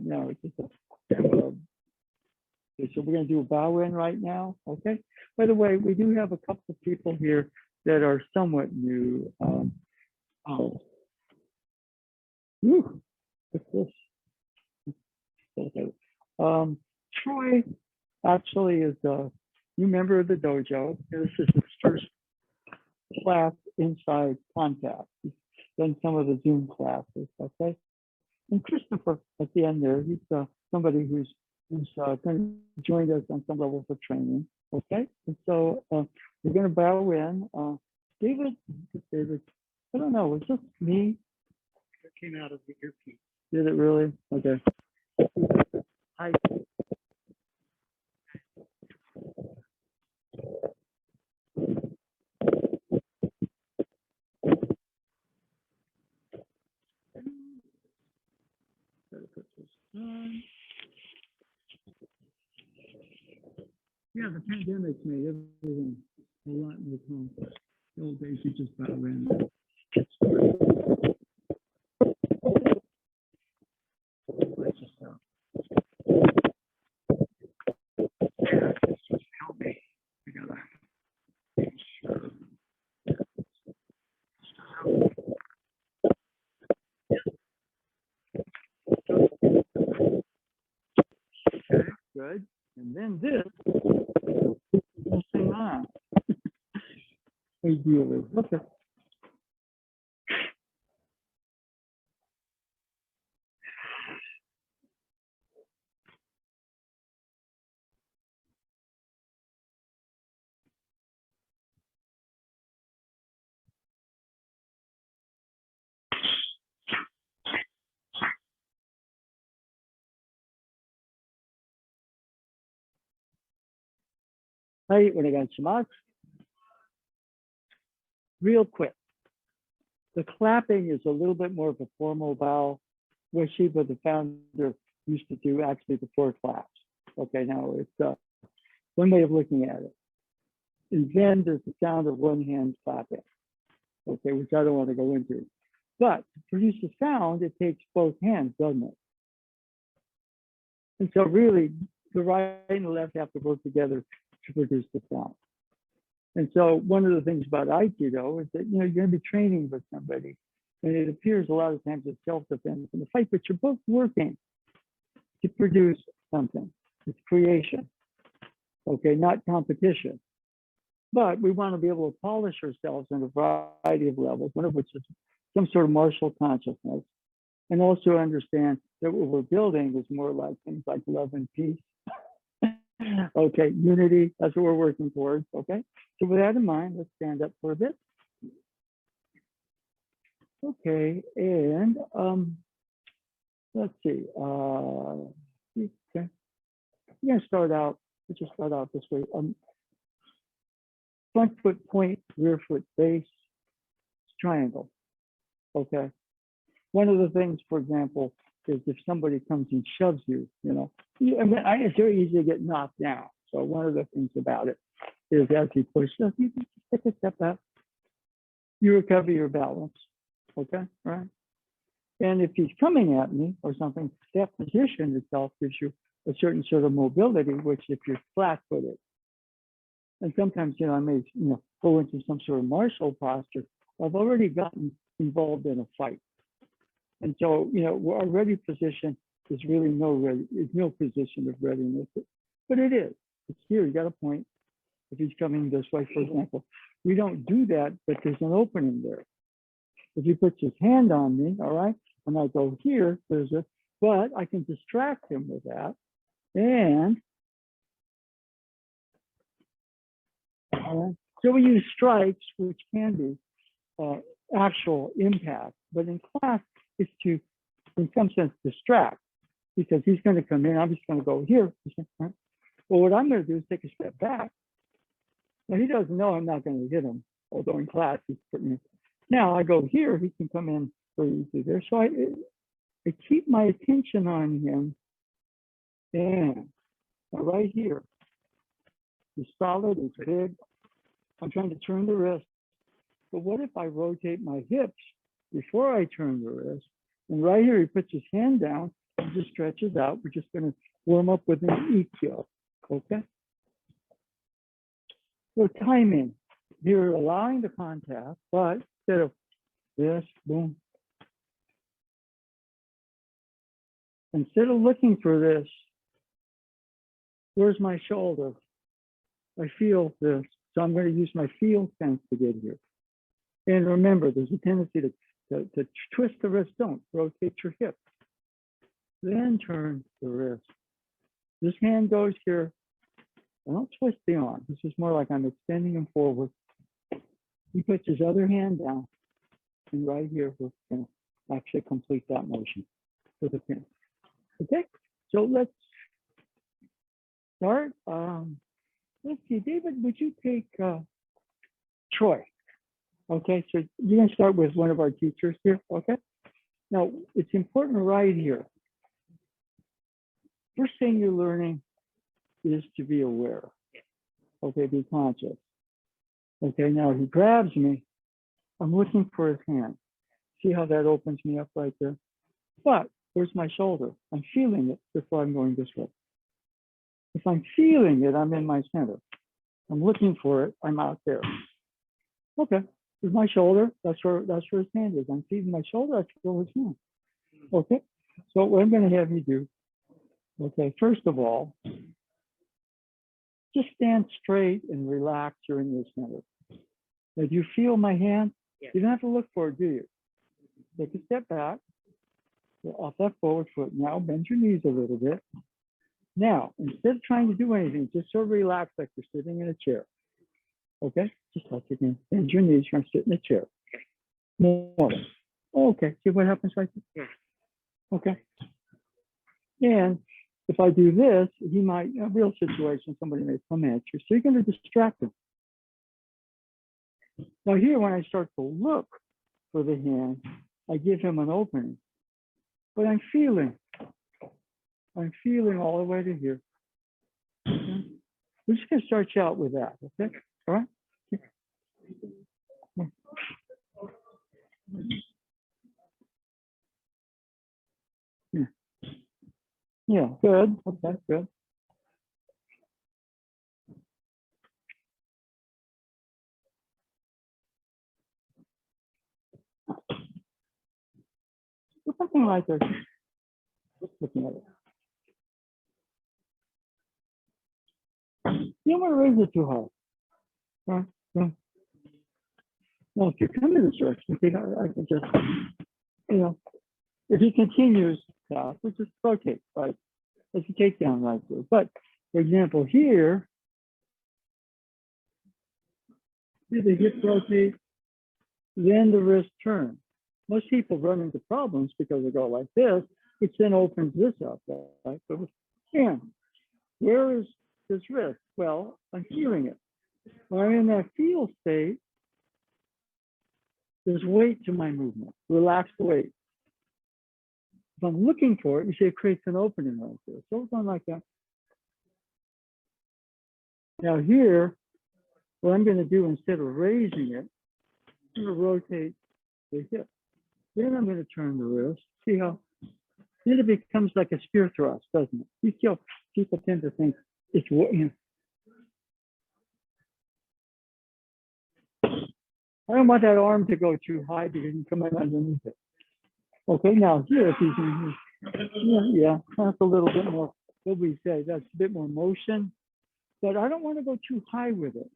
No, it's just okay, so we're going to do a bow in right now. Okay. By the way, we do have a couple of people here that are somewhat new. Whew, what's this? Okay. Troy actually is a new member of the dojo. This is his first class inside contact. He's done some of the Zoom classes. Okay. And Christopher at the end there, he's somebody who's kind of joined us on some level for training. Okay. And so we're going to bow in. David, I don't know, was just me? It came out of the earpiece. Did it really? Okay. Hi. Yeah, the pandemic's made everything a lot more complex. The old days, you just bow in. Yeah, just help me. I gotta make sure. Okay, good. And then this thing on. We deal with. Okay. Hey, when I got shihonage, real quick. The clapping is a little bit more of a formal bow, where Shiva, the founder, used to do actually before claps. Okay, now it's one way of looking at it. And then there's the sound of one hand clapping, okay, which I don't want to go into. But to produce a sound, it takes both hands, doesn't it? And so really, the right and the left have to work together to produce the sound. And so one of the things about Aikido is that, you're going to be training with somebody, and it appears a lot of times it's self-defense in the fight, but you're both working to produce something. It's creation, okay, not competition. But we want to be able to polish ourselves in a variety of levels, one of which is some sort of martial consciousness, and also understand that what we're building is more like things like love and peace. Okay, unity, that's what we're working towards, okay? So with that in mind, let's stand up for a bit. Okay, and let's see. Okay, we're gonna start out, let's just start out this way. Front foot point, rear foot base, triangle, okay? One of the things, for example, is if somebody comes and shoves you, I mean, it's very easy to get knocked down. So one of the things about it is as you push, you just take a step back, you recover your balance, okay, right? And if he's coming at me or something, that position itself gives you a certain sort of mobility, which if you're flat-footed, and sometimes, I may, go into some sort of martial posture, I've already gotten involved in a fight. And so, our ready position is really no position of readiness, but it is. It's here, you got a point. If he's coming this way, for example, we don't do that, but there's an opening there. If he puts his hand on me, all right, and I go here, but I can distract him with that. And so we use strikes, which can be actual impact, but in class, is to, in some sense, distract, because he's going to come in. I'm just going to go here. Well, what I'm going to do is take a step back. Now, he doesn't know I'm not going to hit him, although in class he's putting me. Now I go here, he can come in very easily there. So I keep my attention on him, and right here. He's solid, he's big. I'm trying to turn the wrist. But what if I rotate my hips before I turn the wrist? And right here, he puts his hand down, It just stretches out. We're just going to warm up with an ikkyo. Okay? So timing. You're allowing the contact, but instead of this, boom. Instead of looking for this, where's my shoulder? I feel this. So I'm going to use my feel sense to get here. And remember, there's a tendency to twist the wrist. Don't rotate your hip. Then turn the wrist. This hand goes here. I don't twist the arm. This is more like I'm extending him forward. He puts his other hand down. And right here, we're going to actually complete that motion with a pin. Okay, so let's start. Let's see, David, would you take Troy? Okay, so you're going to start with one of our teachers here. Okay, now it's important right here. First thing you're learning is to be aware. Okay, be conscious. Okay, now he grabs me. I'm looking for his hand. See how that opens me up right there? But where's my shoulder? I'm feeling it before I'm going this way. If I'm feeling it, I'm in my center. I'm looking for it, I'm out there. Okay, here's my shoulder. That's where his hand is. I'm feeling my shoulder, I feel his hand. Okay, so what I'm going to have you do, okay, first of all, just stand straight and relax. You're in your center. Now, do you feel my hand? Yeah. You don't have to look for it, do you? Take a step back. Off that forward foot. Now bend your knees a little bit. Now, instead of trying to do anything, just sort of relax like you're sitting in a chair. Okay? Just touch it in. Bend your knees. You're going to sit in a chair. More. Okay. See what happens right there? Yeah. Okay. And if I do this, he might, in a real situation, somebody may come at you. So you're going to distract him. Now here, when I start to look for the hand, I give him an opening. But I'm feeling all the way to here. Okay? We're just going to start you out with that. Okay? All right? Yeah. Yeah, good. Okay, good. Something like this. Just looking at it. You don't want to raise it too high. Right? Yeah. Well, if you come to this direction, I can just, if he continues, we just rotate, right? It's a takedown right there. But for example, here, the hip rotate, then the wrist turn. Most people run into problems because they go like this, which then opens this up, right? So, yeah, where is this wrist? Well, I'm feeling it. When I'm in that feel state, there's weight to my movement, relaxed weight. If I'm looking for it, you see it creates an opening right there. So it's on like that. Now here, what I'm going to do instead of raising it, I'm going to rotate the hip. Then I'm going to turn the wrist. See how then it becomes like a spear thrust, doesn't it? People tend to think it's I don't want that arm to go too high because you come in underneath it. Okay, now here, if you can, yeah, that's a little bit more, what we say, that's a bit more motion, but I don't want to go too high with it.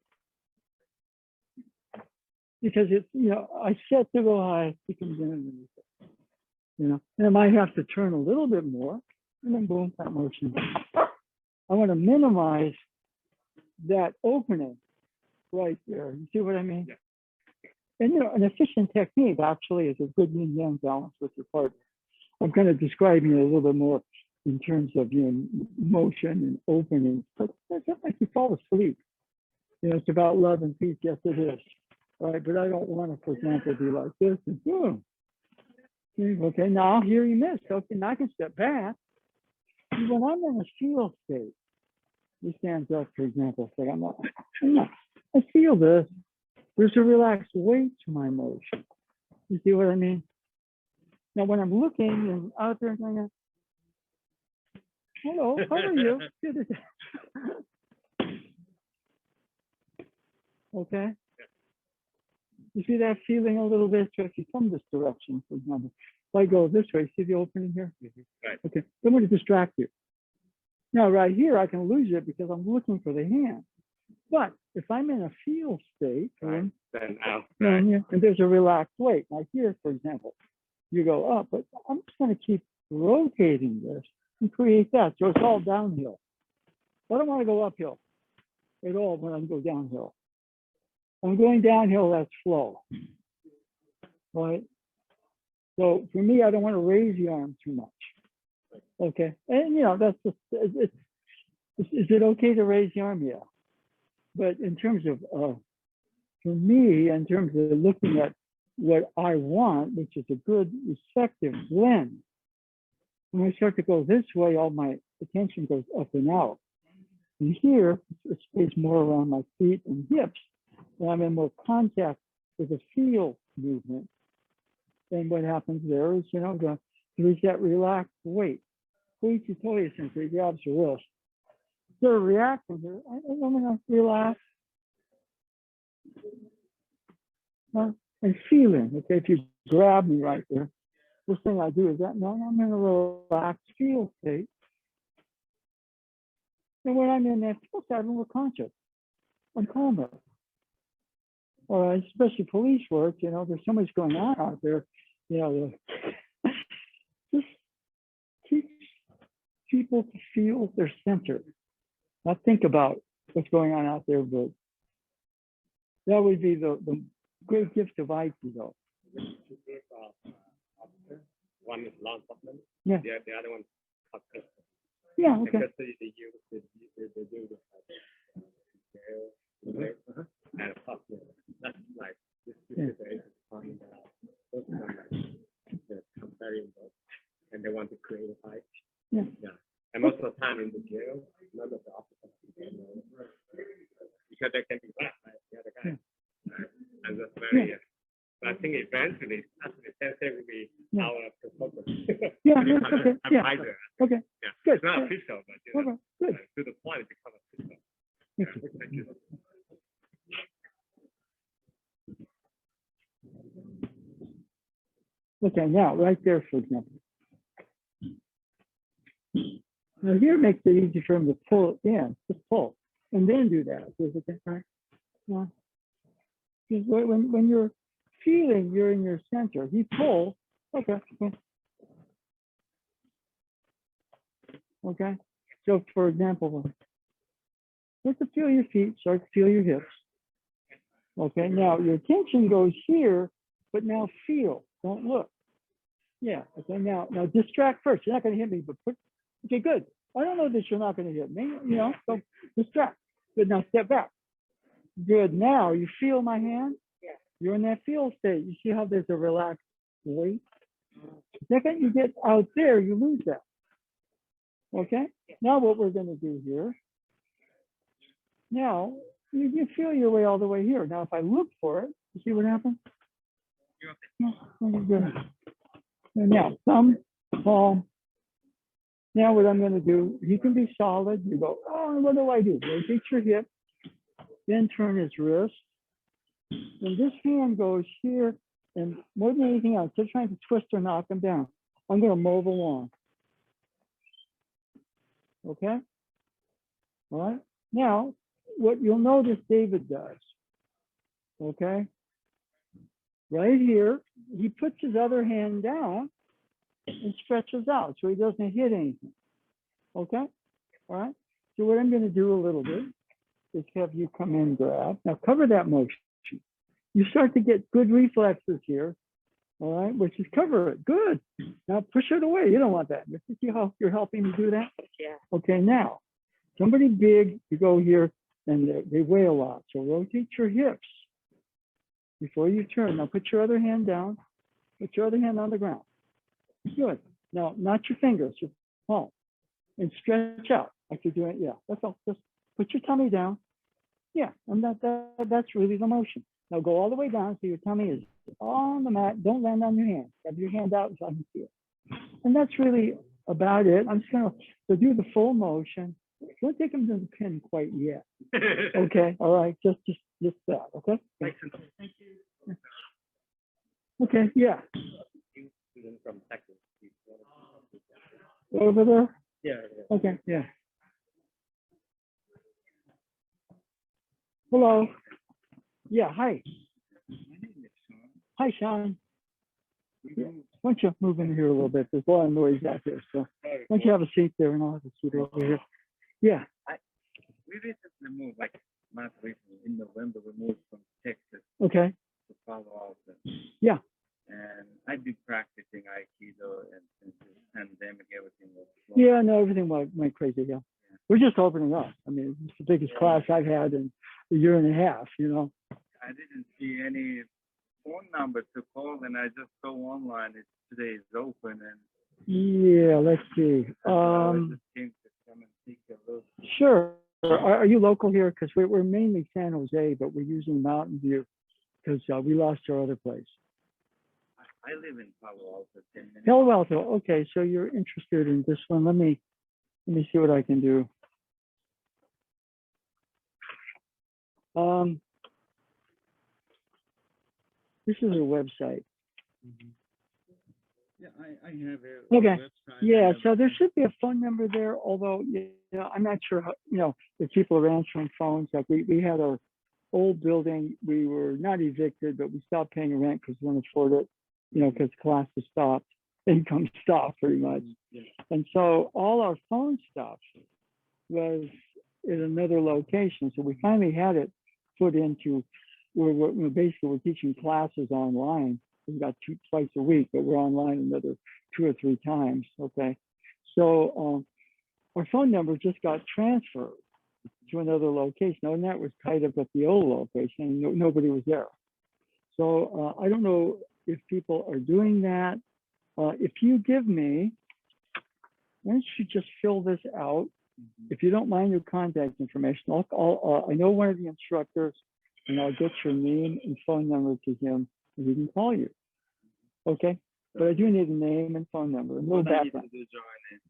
Because it's, I set to go high, it comes in underneath it. And I might have to turn a little bit more, and then boom, that motion. I want to minimize that opening right there. You see what I mean? Yeah. And an efficient technique actually is a good yin yang balance with your partner. I'm kind of describing it a little bit more in terms of motion and opening, but it's not like you fall asleep. It's about love and peace. Yes, it is. All right, but I don't want to, for example, be like this and boom. Okay, now here you missed. Okay, now I can step back. When I'm in a feel state, he stands up, for example, say, I feel this. There's a relaxed weight to my motion. You see what I mean? Now, when I'm looking and out there, Hello, how are you? Good. Okay. You see that feeling a little bit? So if you come this direction, for example, if I go this way, see the opening here? Right. Okay, I'm going to distract you. Now, right here, I can lose it because I'm looking for the hand. But if I'm in a feel state, Right. Then out. and there's a relaxed weight, like here, for example, you go up, but I'm just going to keep rotating this and create that. So it's all downhill. I don't want to go uphill at all when I go downhill. I'm going downhill, that's flow, right? So for me, I don't want to raise the arm too much. Okay, and that's just, is it okay to raise the arm? Yeah. But in terms of, for me, in terms of looking at what I want, which is a good effective blend, when I start to go this way, all my attention goes up and out. And here, it stays more around my feet and hips, and I'm in more contact with the feel movement. And what happens there is, there's that relaxed weight. Koichi Toya sensei grabs the wrist. They're reacting here. I'm going to relax. And feeling, okay, if you grab me right there, first thing I do is that, no, I'm in a relaxed feel state. And when I'm in that feel state, I'm more conscious. I'm calmer. All right, especially police work, there's so much going on out there, just teach people to feel their center, not think about what's going on out there, but that would be the great gift of Aikido. One is law enforcement. Yeah. The other one is yeah, okay. Because they do the and a partner. That's like this is on those like comparing those, and they want to create a fight. Yeah. And most of the time in the jail, none of the officers because they can be back by the other guy. And that's very but I think eventually actually sensei will be our consultant. Yeah, okay. Advisor. Okay. Yeah. Good. It's not official, but okay. Good. To the point it becomes official. Thank you. Okay, now right there, for example. Now here makes it easy for him to pull it in, just pull, and then do that. Is it okay? Right? Yeah. When you're feeling you're in your center, he pulls. Okay. Okay. So for example, start to feel your feet, start to feel your hips. Okay, now your attention goes here, but now feel, don't look. Yeah, okay, now distract first. You're not going to hit me, but okay, good. I don't know that you're not going to hit me, so distract. Good, now step back. Good, now you feel my hand? Yeah. You're in that feel state. You see how there's a relaxed weight? The second you get out there, you lose that. Okay, now what we're going to do here, now you feel your way all the way here. Now if I look for it, you see what happens? Good. And now thumb, palm. Now what I'm going to do, he can be solid. You go, oh, what do I do? Rotate your hip, then turn his wrist. And this hand goes here, and more than anything else, just trying to twist or knock him down. I'm going to move along. Okay? All right? Now, what you'll notice David does, okay? Right here, he puts his other hand down and stretches out so he doesn't hit anything. Okay? All right? So what I'm going to do a little bit is have you come in, grab. Now cover that motion. You start to get good reflexes here. All right, which is cover it. Good. Now push it away. You don't want that. You see how you're helping me do that? Yeah. Okay, now somebody big, you go here and they weigh a lot. So rotate your hips before you turn. Now put your other hand down. Put your other hand on the ground. Good. Now, not your fingers, your palm. And stretch out like you're doing. Yeah, that's all. Just put your tummy down. Yeah, and that's really the motion. Now go all the way down so your tummy is on the mat. Don't land on your hand. Have your hand out so I can see it. And that's really about it. I'm just gonna do the full motion. Don't take them to the pin quite yet. Okay, all right, just that, okay? Thank you. Okay, yeah. Student from Texas. Over there? Yeah. Okay, yeah. Hello. Yeah, hi. Hi, Sean. Yeah. Why don't you move in here a little bit? There's a lot of noise out there, so why don't you have a seat there and I'll have a seat over here. Yeah. We recently moved, like not recently, in November, we moved from Texas Okay. to Palo Alto. Yeah. And I've been practicing Aikido, and since the pandemic, everything was closed. Yeah, no, everything went crazy. Yeah. We're just opening up. I mean, it's the biggest class I've had in a year and a half, you know. I didn't see any phone number to call, and I just go online. Today is open, and Yeah, let's see. I just came to come and take a look. Sure. Are you local here? Because we're mainly San Jose, but we're using Mountain View because we lost our other place. I live in Palo Alto, 10 minutes. Palo Alto. Okay, so you're interested in this one. Let me see what I can do. This is a website. Yeah, I have a Okay. website. Yeah, so there should be a phone number there, although, you know, I'm not sure how, you know, if people are answering phones. Like we had our old building, we were not evicted, but we stopped paying rent because we couldn't afford it, you know, because classes stopped, income stopped pretty much. Yeah. And so all our phone stuff was in another location. So we finally had it put into, we're basically we're teaching classes online. We've got twice a week, but we're online another 2 or 3 times. Okay. So our phone number just got transferred to another location. And that was tied up at the old location and nobody was there. So I don't know if people are doing that. If you give me, why don't you just fill this out? If you don't mind your contact information, I know one of the instructors and I'll get your name and phone number to him and he can call you. Okay? But I do need a name and phone number, a little background. It's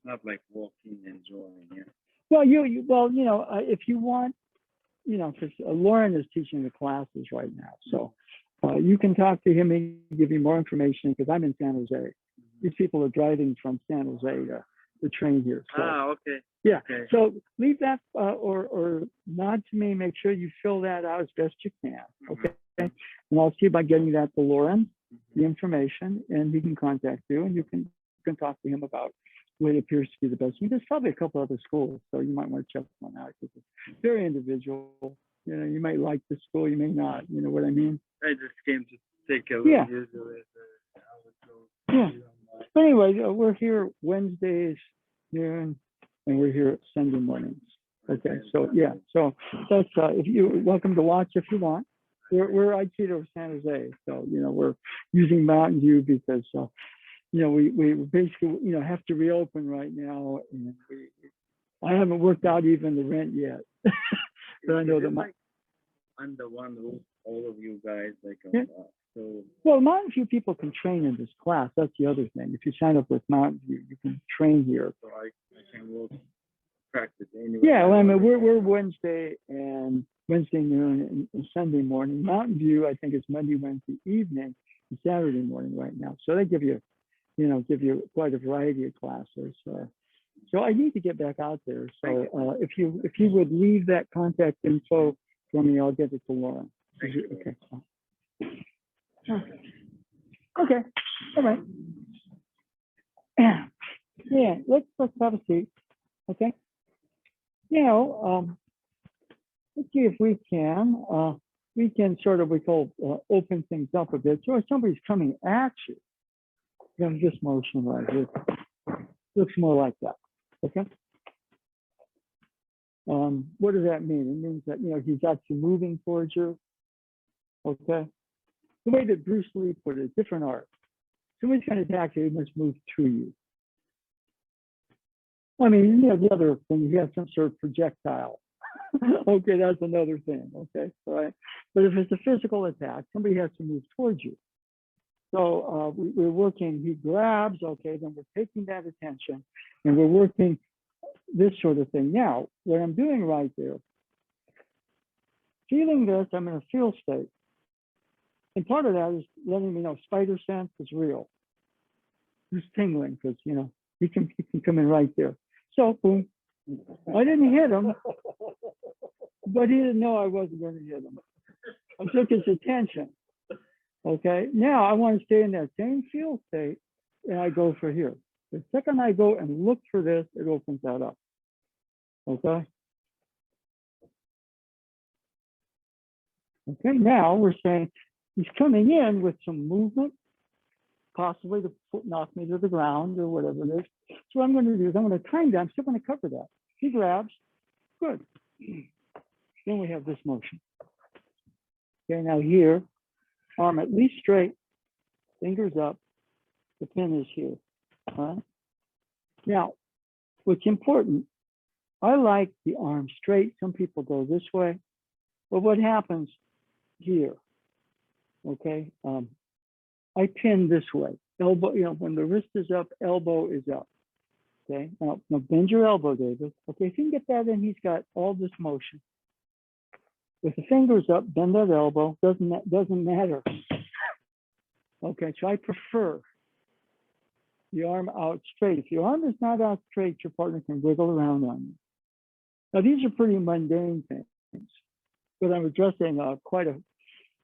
not like walking and joining. Yeah. Well, you know, if you want, you know, because Lauren is teaching the classes right now. So you can talk to him and give you more information because I'm in San Jose. These people are driving from San Jose to train here. So, Okay. yeah. Okay. So leave that or nod to me. Make sure you fill that out as best you can. Okay. And I'll see about getting that to Lauren, the information, and he can contact you and you can talk to him about what appears to be the best. There's probably a couple other schools, so you might want to check one out because it's very individual. You know, you might like the school, you may not. You know what I mean? I just came to take a look. Yeah. Usually, Yeah. But anyway, we're here Wednesdays noon, and we're here Sunday mornings. Okay, so yeah, so that's if you're welcome to watch if you want. We're Aikido San Jose, so you know we're using Mountain View because you know we basically you know have to reopen right now, and I haven't worked out even the rent yet, but I know that my under one roof, all of you guys like. Yeah. So well, Mountain View people can train in this class. That's the other thing. If you sign up with Mountain View, you can train here. So I can work practice anyway. Yeah, well, I mean we're Wednesday noon and Sunday morning. Mountain View I think is Monday, Wednesday evening, and Saturday morning right now. So they give you quite a variety of classes. So I need to get back out there. So if you would leave that contact info for me, I'll get it to Lauren. Okay. Okay. All right. Yeah. Let's have a seat. Okay. You know, let's see if we can sort of open things up a bit. So if somebody's coming at you, then just motion like this. Looks more like that. Okay. What does that mean? It means that, you know, he's actually moving towards you. Okay. The way that Bruce Lee put it, different art. Somebody's going to attack you, he must move to you. I mean, you know, the other thing, you have some sort of projectile. Okay, that's another thing. Okay, all right. But if it's a physical attack, somebody has to move towards you. So we're working, he grabs, okay, then we're taking that attention and we're working this sort of thing. Now, what I'm doing right there, feeling this, I'm in a feel state. And part of that is letting me know spider sense is real. He's tingling because, you know, he can come in right there. So, boom, I didn't hit him, but he didn't know I wasn't going to hit him. I took his attention. Okay, now I want to stay in that same feel state and I go for here. The second I go and look for this, it opens that up. Okay. Okay, now we're saying he's coming in with some movement, possibly to knock me to the ground or whatever it is. So what I'm going to do is I'm going to time that. I'm still going to cover that. He grabs. Good. Then we have this motion. Okay, now here, arm at least straight, fingers up, the pin is here. All right? Now, what's important, I like the arm straight. Some people go this way. But what happens here, okay? I pin this way. Elbow, you know, when the wrist is up, elbow is up. Okay, now bend your elbow, David. Okay, if you can get that in, he's got all this motion. With the fingers up, bend that elbow. Doesn't matter. Okay, so I prefer the arm out straight. If your arm is not out straight, your partner can wiggle around on you. Now these are pretty mundane things, but I'm addressing quite a,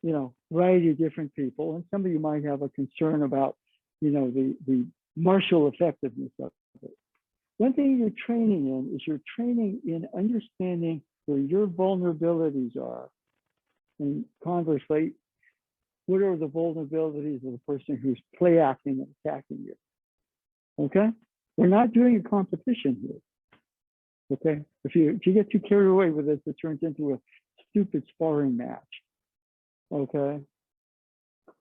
you know, variety of different people, and some of you might have a concern about, you know, the martial effectiveness of it. One thing you're training in is you're training in understanding where your vulnerabilities are, and conversely, what are the vulnerabilities of the person who's play acting and attacking you? Okay, we're not doing a competition here. Okay, if you get too carried away with this, it turns into a stupid sparring match. Okay, I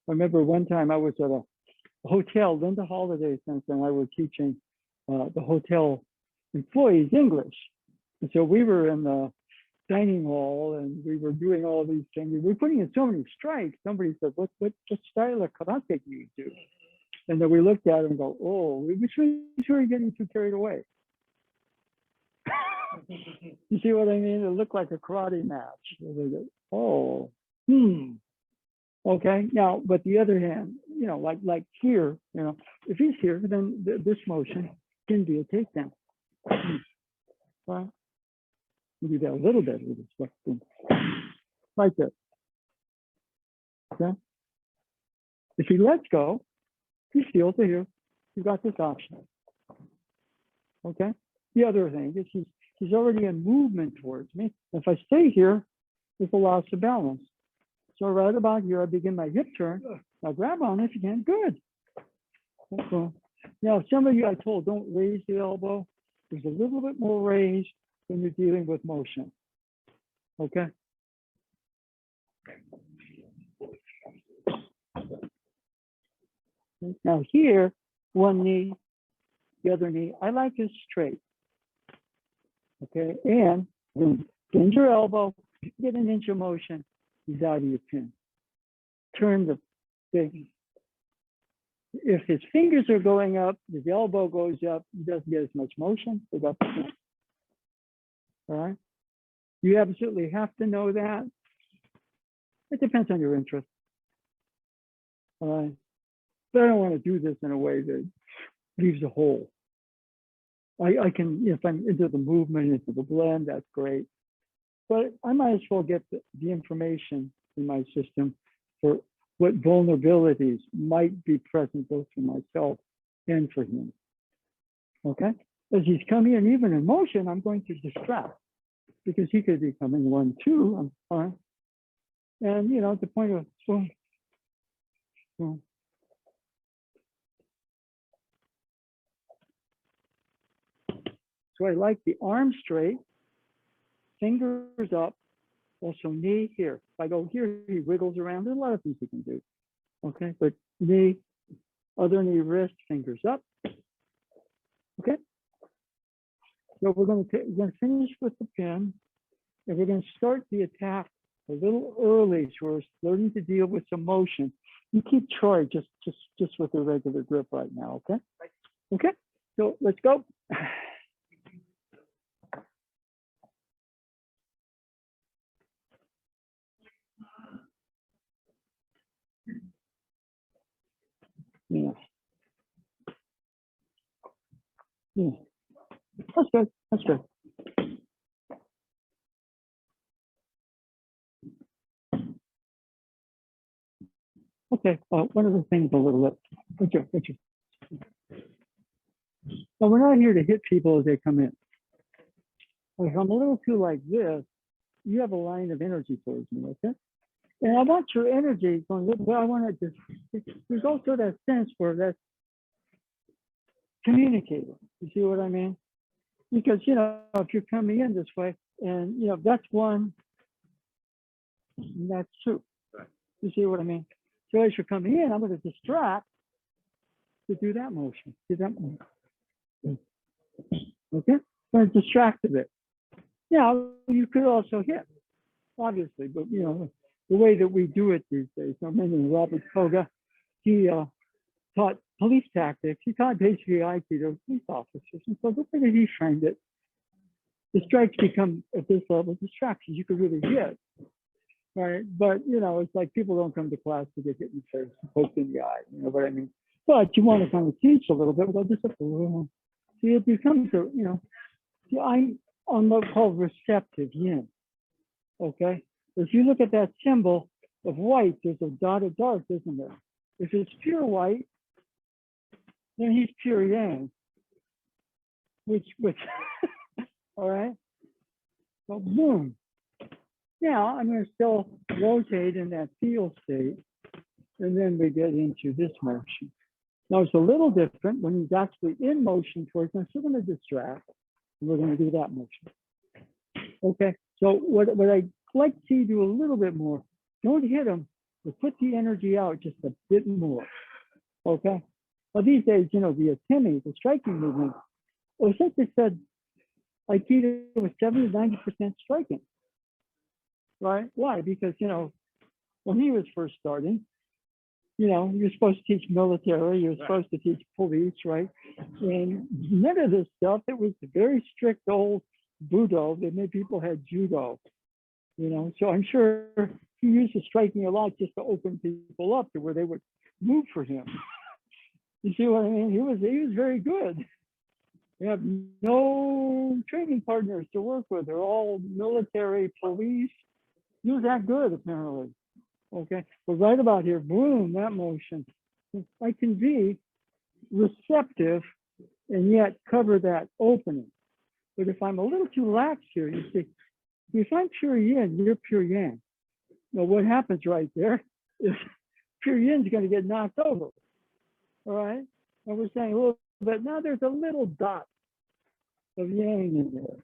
remember one time I was at a hotel, Linda Holiday Center, and I was teaching the hotel employees English. And so we were in the dining hall and we were doing all these things. We were putting in so many strikes. Somebody said, what style of karate do you do? And then we looked at it and go, oh, which means we're getting too carried away. You see what I mean? It looked like a karate match. Oh, okay. Now, but the other hand, you know, like here, you know, if he's here, then this motion can be a takedown. Well, we do that a little bit with this, like this. Okay. If he lets go, he feels it here. You've got this option. Okay. The other thing is he's already in movement towards me. If I stay here, there's a loss of balance. So right about here, I begin my hip turn. Now grab on if you can. Good. Okay. Now, some of you I told don't raise the elbow. There's a little bit more raised when you're dealing with motion. Okay. Now here, one knee, the other knee. I like this straight. Okay, and then bend your elbow, get an inch of motion, he's out of your pin. Turn the thing. If his fingers are going up, his elbow goes up, he doesn't get as much motion. All right. You absolutely have to know that. It depends on your interest. All right. But I don't want to do this in a way that leaves a hole. I can, if I'm into the movement, into the blend, that's great. But I might as well get the information in my system for what vulnerabilities might be present both for myself and for him. Okay? As he's coming in, even in motion, I'm going to distract because he could be coming 1, 2. I'm fine. And, you know, at the point of, boom, boom. So I like the arm straight, fingers up, also knee here. If I go here, he wiggles around. There's a lot of things he can do. Okay, but knee, other knee, wrist, fingers up. Okay. So we're going to finish with the pin, and we're going to start the attack a little early, so we're starting to deal with some motion. You keep Troy just with a regular grip right now, okay? Okay, so let's go. Yeah. Yeah. That's good. That's good. Okay. One of the things a little bit. What's your. Well, we're not here to hit people as they come in. If I'm a little too like this, you have a line of energy towards me, okay? And I want your energy going, well, I want to just, there's also that sense where that's communicating. You see what I mean? Because, you know, if you're coming in this way and, you know, that's one, and that's two. You see what I mean? So as you're coming in, I'm going to distract to do that motion. Do that motion. Okay? I'm going to distract a bit. Yeah, you could also hit, obviously, but, you know, the way that we do it these days. I remember Robert Koga, he taught police tactics. He taught basically Aikido to police officers. And so the way that he framed it, the strikes become, at this level, distractions. You could really hit, right? But, you know, it's like people don't come to class to get hit in the face, poked in the eye, you know what I mean? But you want to kind of teach a little bit, well, just a little. See, it becomes, a, you know, see, I'm on what's called receptive yin, okay? If you look at that symbol of white, there's a dotted dark, isn't there? If it's pure white, then he's pure yang, which, all right? So boom. Now I'm going to still rotate in that feel state, and then we get into this motion. Now it's a little different when he's actually in motion towards me. I'm still going to distract, and we're going to do that motion. Okay, so what I like to see you do a little bit more. Don't hit him, but put the energy out just a bit more. Okay. Well, these days, you know, the atemi, the striking movement, well, since they said Aikido was 70 to 90% striking, right? Why? Because, you know, when he was first starting, you know, you're supposed to teach military, you're supposed to teach police, right? And none of this stuff, it was very strict old Budo that made people had judo, you know? So I'm sure he used the striking a lot just to open people up to where they would move for him. You see what I mean? He was very good. We have no training partners to work with. They're all military, police. He was that good, apparently. Okay, but right about here, boom, that motion. I can be receptive and yet cover that opening. But if I'm a little too lax here, you see, if I'm pure yin, you're pure yang. Now what happens right there is pure yin's going to get knocked over. All right, and we're saying a little bit, now there's a little dot of yang in there.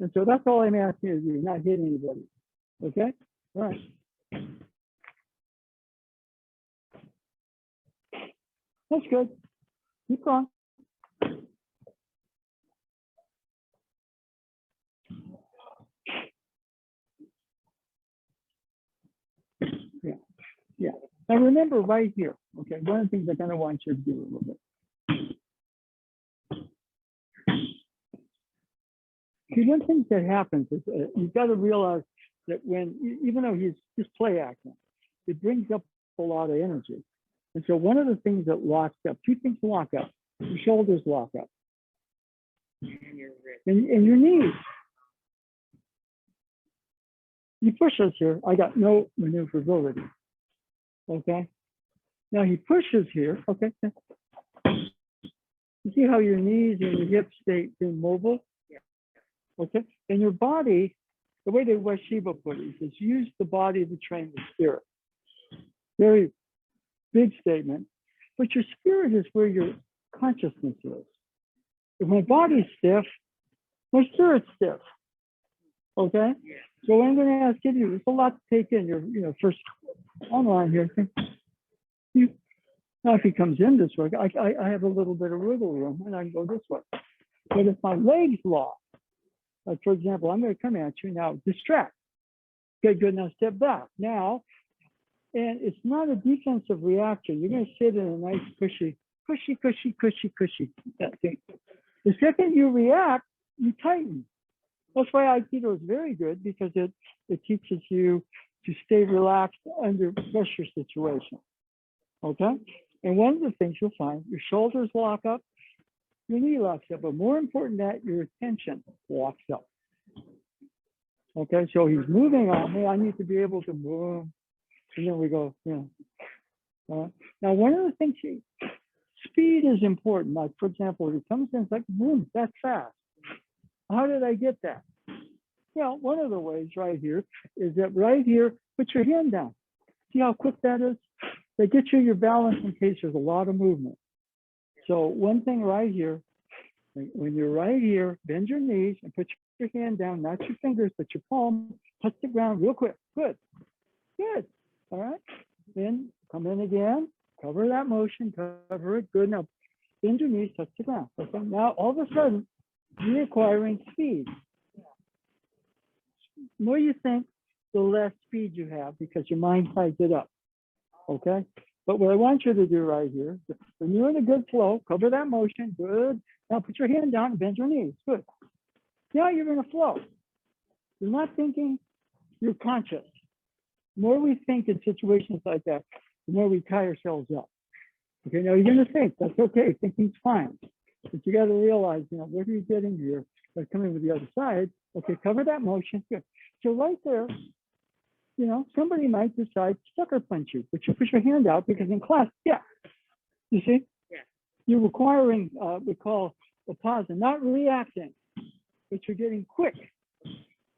And so that's all I'm asking you to do, not hit anybody. Okay, all right. That's good. Keep going. Yeah, yeah. Now remember right here, okay, one of the things I kind of want you to do a little bit. See, one thing that happens is you've got to realize that when, even though he's just play acting, it brings up a lot of energy. And so one of the things that locks up, two things lock up, your shoulders lock up. And your knees. He pushes here, I got no maneuverability. Okay. Now he pushes here, okay. You see how your knees and your hips stay mobile? Okay. And your body, the way that Shiva put it is use the body to train the spirit. Very big statement. But your spirit is where your consciousness is. If my body's stiff, my spirit's stiff. Okay? So what I'm going to ask you to do, there's a lot to take in. Your, you know, first online here. Now if he comes in this way, I have a little bit of wiggle room and I can go this way. But if my legs lock, like for example, I'm going to come at you now, distract. Okay, good, now step back. Now, And it's not a defensive reaction. You're going to sit in a nice cushy that thing. The second you react, you tighten. That's why Aikido is very good, because it teaches you to stay relaxed under pressure situations. Okay? And one of the things you'll find, your shoulders lock up, your knee locks up, but more important that your attention locks up. Okay, so he's moving on me. I need to be able to move. And then we go, now, one of the things, speed is important. Like, for example, if he comes in, it's like, boom, that's fast. How did I get that? Well, one of the ways right here is that right here, put your hand down. See how quick that is? That gets you your balance in case there's a lot of movement. So one thing right here, when you're right here, bend your knees and put your hand down, not your fingers, but your palm, touch the ground real quick. Good, good. All right. Then come in again, cover that motion, cover it. Good. Now bend your knees, touch the ground. Okay. Now all of a sudden, you're acquiring speed. The more you think, the less speed you have, because your mind ties it up. Okay. But what I want you to do right here, when you're in a good flow, cover that motion. Good. Now put your hand down and bend your knees. Good. Now you're in a flow. You're not thinking, you're conscious. The more we think in situations like that, the more we tie ourselves up. Okay, now you're going to think. That's okay. Thinking's fine. But you got to realize, what are you getting here? By coming with the other side. Okay, cover that motion. Good. So right there, somebody might decide to sucker punch you, but you push your hand out, because in class, you see? Yeah. You're requiring, we call a pause and not reacting, but you're getting quick,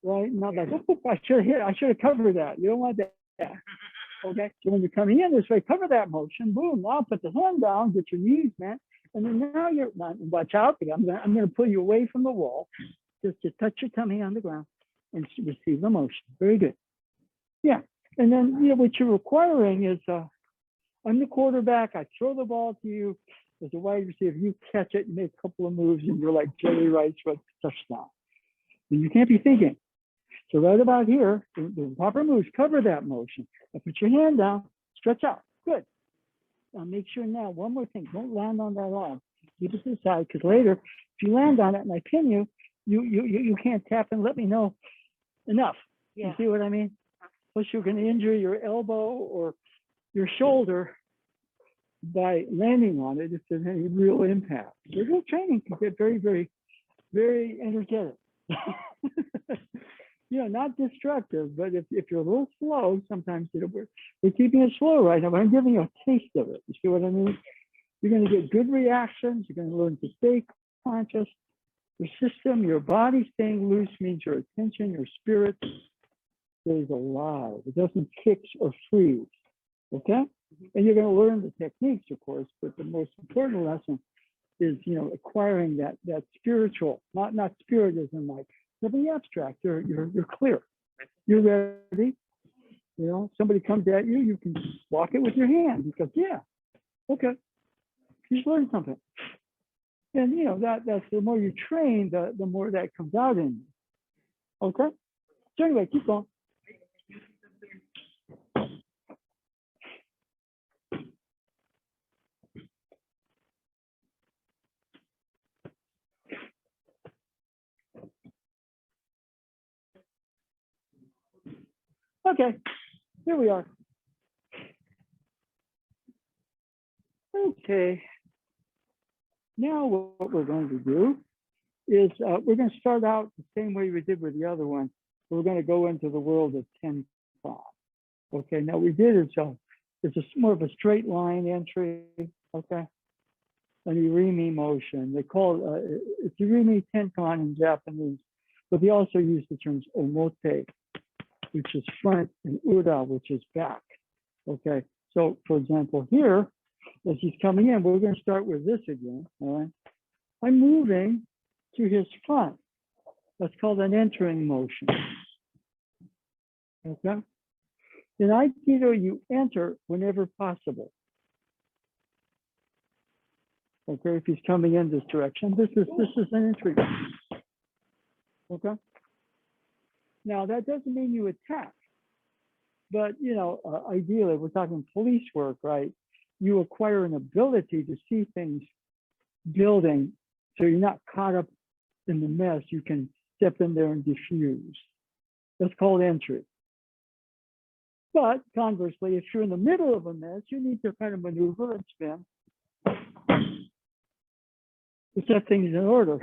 right? Not like, I should have covered that. You don't want that. Okay, so when you're coming in this way, cover that motion, boom, now put the hand down, get your knees bent, and then now you're, watch out, I'm going to pull you away from the wall, just to touch your tummy on the ground and receive the motion. Very good. Yeah, and then, what you're requiring is, I'm the quarterback, I throw the ball to you, as a wide receiver, you catch it, you make a couple of moves, and you're like Jerry Rice for a touchdown. And you can't be thinking. So right about here, the proper moves, cover that motion. Now put your hand down, stretch out. Good. Now make sure now, one more thing, don't land on that arm. Keep it to the side, because later, if you land on it and I pin you, you can't tap and let me know enough. Yeah. You see what I mean? Plus you're going to injure your elbow or your shoulder by landing on it if there's any real impact. So real training can get very, very, very energetic. Not destructive, but if you're a little slow, sometimes we're keeping it slow right now, but I'm giving you a taste of it. You see what I mean? You're going to get good reactions. You're going to learn to stay conscious. Your system, your body staying loose means your attention, your spirit stays alive. It doesn't kick or freeze. Okay? And you're going to learn the techniques, of course, but the most important lesson is, acquiring that spiritual, not spiritism, like something abstract. You're clear. You're ready. Somebody comes at you, you can block it with your hand, because okay, you just learned something. And that's the more you train, the more that comes out in you. Okay. So anyway, keep going. Okay, here we are. Okay, now what we're going to do is we're going to start out the same way we did with the other one. We're going to go into the world of 10-5. Okay, now we did it's more of a straight line entry. Okay, an irimi motion. They call it's irimi tenkan in Japanese, but they also use the terms omote, which is front, and ura, which is back. Okay, so for example, here, as he's coming in, we're going to start with this again. All right, I'm moving to his front. That's called an entering motion. Okay, in Aikido, you enter whenever possible. Okay, if he's coming in this direction, this is an entry. Okay. Now that doesn't mean you attack. But, you know, ideally, we're talking police work, right? You acquire an ability to see things building, so you're not caught up in the mess. You can step in there and diffuse. That's called entry. But conversely, if you're in the middle of a mess, you need to kind of maneuver and spin to set things in order.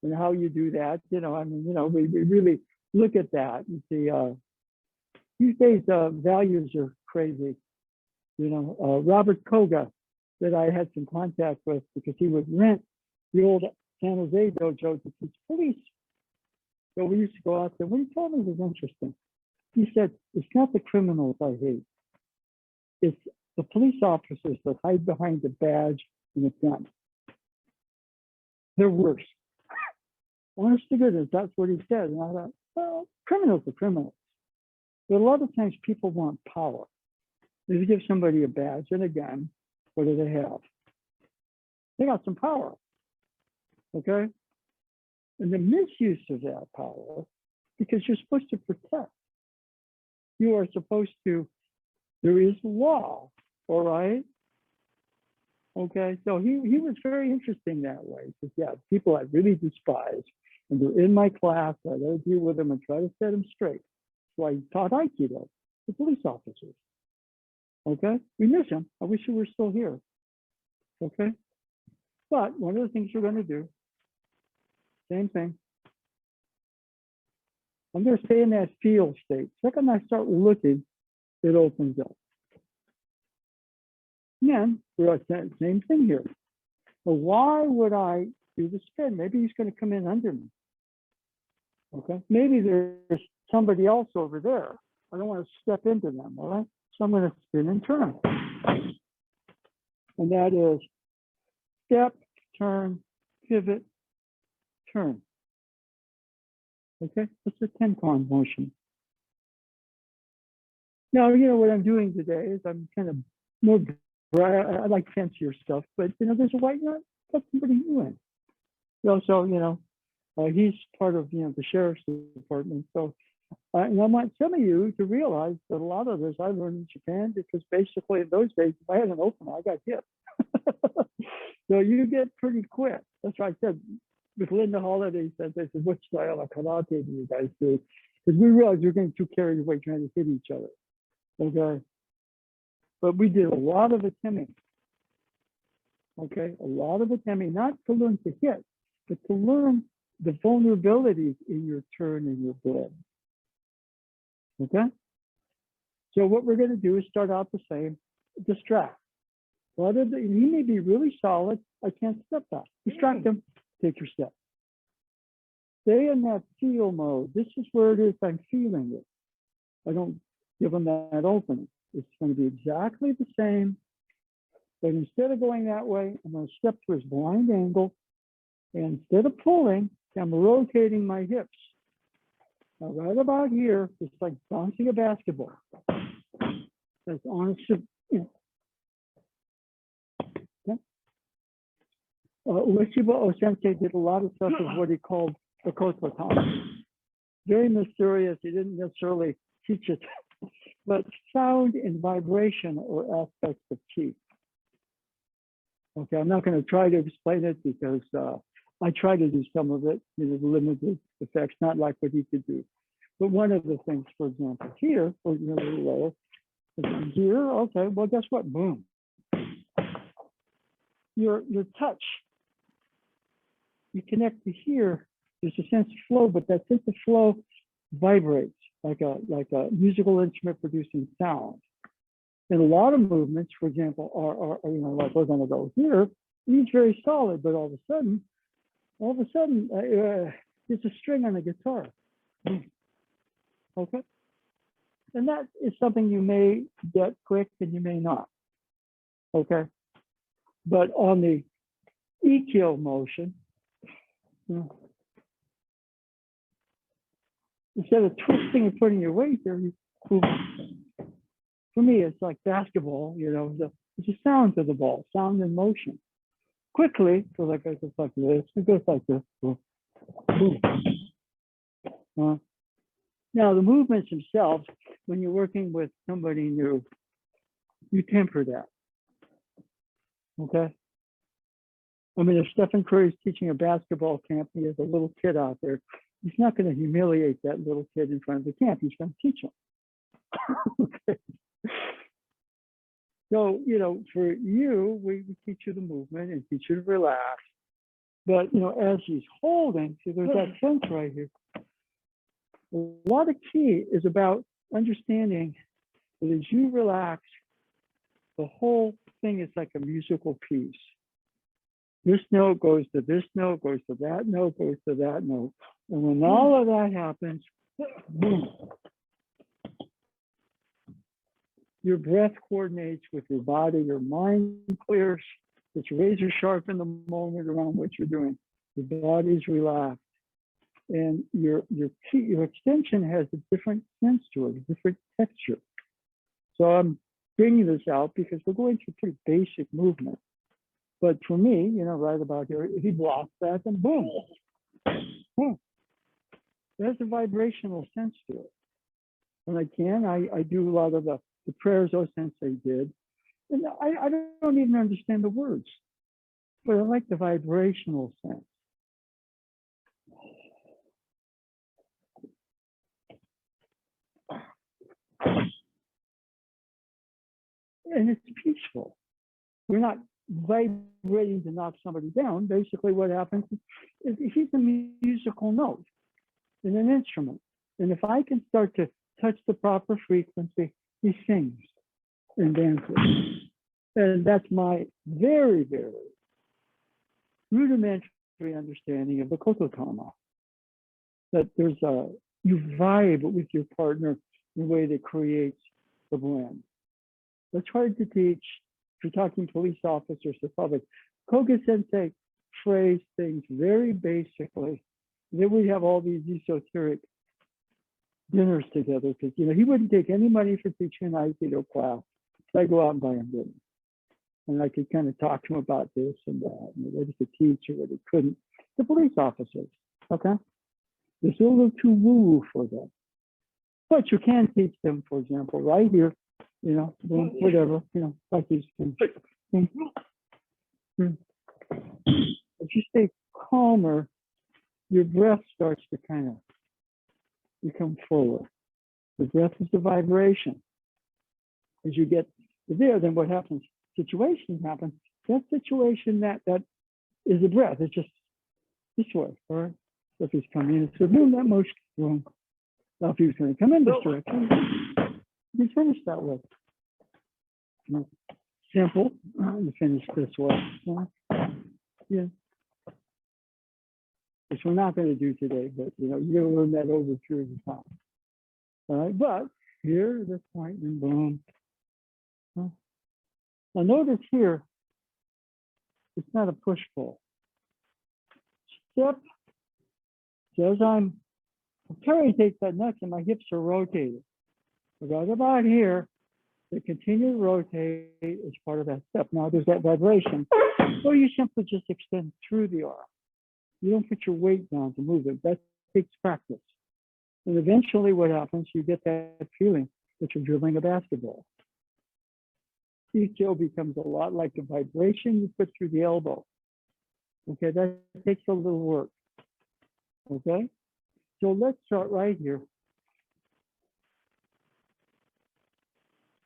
And how you do that, you know, I mean, you know, we really look at that and see, these days, values are crazy. You know, Robert Koga, that I had some contact with because he would rent the old San Jose dojo to teach police. So we used to go out there. What he told me was interesting. He said, it's not the criminals I hate. It's the police officers that hide behind the badge and the gun. They're worse. Honest to goodness, that's what he said. And I thought, well, criminals are criminals. But a lot of times people want power. If you give somebody a badge and a gun, what do they have? They got some power, okay? And the misuse of that power, because you're supposed to protect. You are supposed to, there is law, all right? Okay, so he was very interesting that way. Because yeah, people I really despise, and they're in my class, I gotta deal with them and try to set them straight. So I taught Aikido, the police officers. Okay, we miss him. I wish he were still here. Okay, but one of the things we're going to do, same thing. I'm going to stay in that feel state. Second, I start looking, it opens up. Then we're at that same thing here. Well, why would I do the spin? Maybe he's going to come in under me. Okay, maybe there's somebody else over there. I don't want to step into them. All right. So I'm going to spin and turn. And that is step, turn, pivot, turn. Okay, that's a 10-con motion. Now, you know, what I'm doing today is I'm kind of more, I like fancier stuff, but, you know, there's a white nut, that's somebody new in. Also, you know, he's part of, you know, the sheriff's department. So, and I want some of you to realize that a lot of this I learned in Japan because basically in those days, if I had an opener, I got hit. So you get pretty quick. That's why I said, with Linda Holiday said, they said, what style of karate do you guys do? Because we realized we're getting too carried away trying to hit each other. Okay. But we did a lot of attempting. Okay. A lot of attempting, not to learn to hit, but to learn the vulnerabilities in your turn and your blend. Okay, so what we're going to do is start out the same, distract. He may be really solid. I can't step back. Distract him, take your step. Stay in that feel mode. This is where it is I'm feeling it. I don't give him that opening. It's going to be exactly the same, but instead of going that way, I'm going to step to his blind angle. And instead of pulling, I'm rotating my hips. Now, right about here, it's like bouncing a basketball. That's honest. Okay. Ueshiba Sensei did a lot of stuff with what he called the kototan. Very mysterious. He didn't necessarily teach it, but sound and vibration are aspects of chi. Okay, I'm not going to try to explain it because I try to do some of it, you know, the limited effects, not like what he could do. But one of the things, for example, here, or you know, here, okay, well, guess what? Boom. Your touch, you connect to here. There's a sense of flow, but that sense of flow vibrates like a musical instrument producing sound. And a lot of movements, for example, are you know, like we're going to go here. It's very solid, but all of a sudden, there's a string on the guitar. Okay, and that is something you may get quick and you may not. Okay, but on the ikkyo motion, you know, instead of twisting and putting your weight there, you move. For me, it's like basketball. You know, it's a sound to the ball, sound and motion. Quickly, so like it goes like this. It goes like this. Boom. Now, the movements themselves, when you're working with somebody new, you temper that. Okay? I mean, if Stephen Curry's teaching a basketball camp, he has a little kid out there, he's not going to humiliate that little kid in front of the camp. He's going to teach him. Okay. So, you know, for you, we teach you the movement and teach you to relax. But, you know, as he's holding, see, there's that sense right here. A lot of key is about understanding that as you relax, the whole thing is like a musical piece. This note goes to this note, goes to that note, goes to that note. And when all of that happens, boom, your breath coordinates with your body, your mind clears, it's razor sharp in the moment around what you're doing. Your body's relaxed. And your extension has a different sense to it, a different texture. So I'm bringing this out because we're going through pretty basic movement. But for me, you know, right about here, he blocks that and boom. Boom. There's a vibrational sense to it. When I can, I do a lot of the prayers O-sensei did. And I don't even understand the words, but I like the vibrational sense. And it's peaceful. We're not vibrating to knock somebody down. Basically what happens is he's a musical note in an instrument. And if I can start to touch the proper frequency, he sings and dances. And that's my very, very rudimentary understanding of the kototama. That there's you vibe with your partner in a way that creates the blend. That's hard to teach if you're talking police officers or public. Koga Sensei phrased things very basically. Then we have all these esoteric dinners together because, you know, he wouldn't take any money for teaching an Aikido class. So I go out and buy him dinner. And I could kind of talk to him about this and that, and what he could teach or what he couldn't. The police officers, okay? It's a little too woo-woo for them. But you can teach them, for example, right here, you know, whatever, you know, like these things. If you stay calmer, your breath starts to kind of become fuller. The breath is the vibration. As you get there, then what happens? Situations happen. That situation that is a breath. It's just this way, all right? So if he's coming in, so boom, that motion, boom. Now if he's going to come in this direction, you finish that way. Simple. You finish this way. Yeah. Which we're not going to do today, but you know, you're going to learn that over a period of time. All right, but here, this point, and boom. Now notice here, it's not a push-pull. Step, so as I'm carrying takes that next and my hips are rotated. Right about here, they continue to rotate as part of that step. Now there's that vibration. Or you simply just extend through the arm. You don't put your weight down to move it. That takes practice. And eventually what happens, you get that feeling that you're dribbling a basketball. Ikkyo becomes a lot like the vibration you put through the elbow. Okay, that takes a little work. Okay, so let's start right here.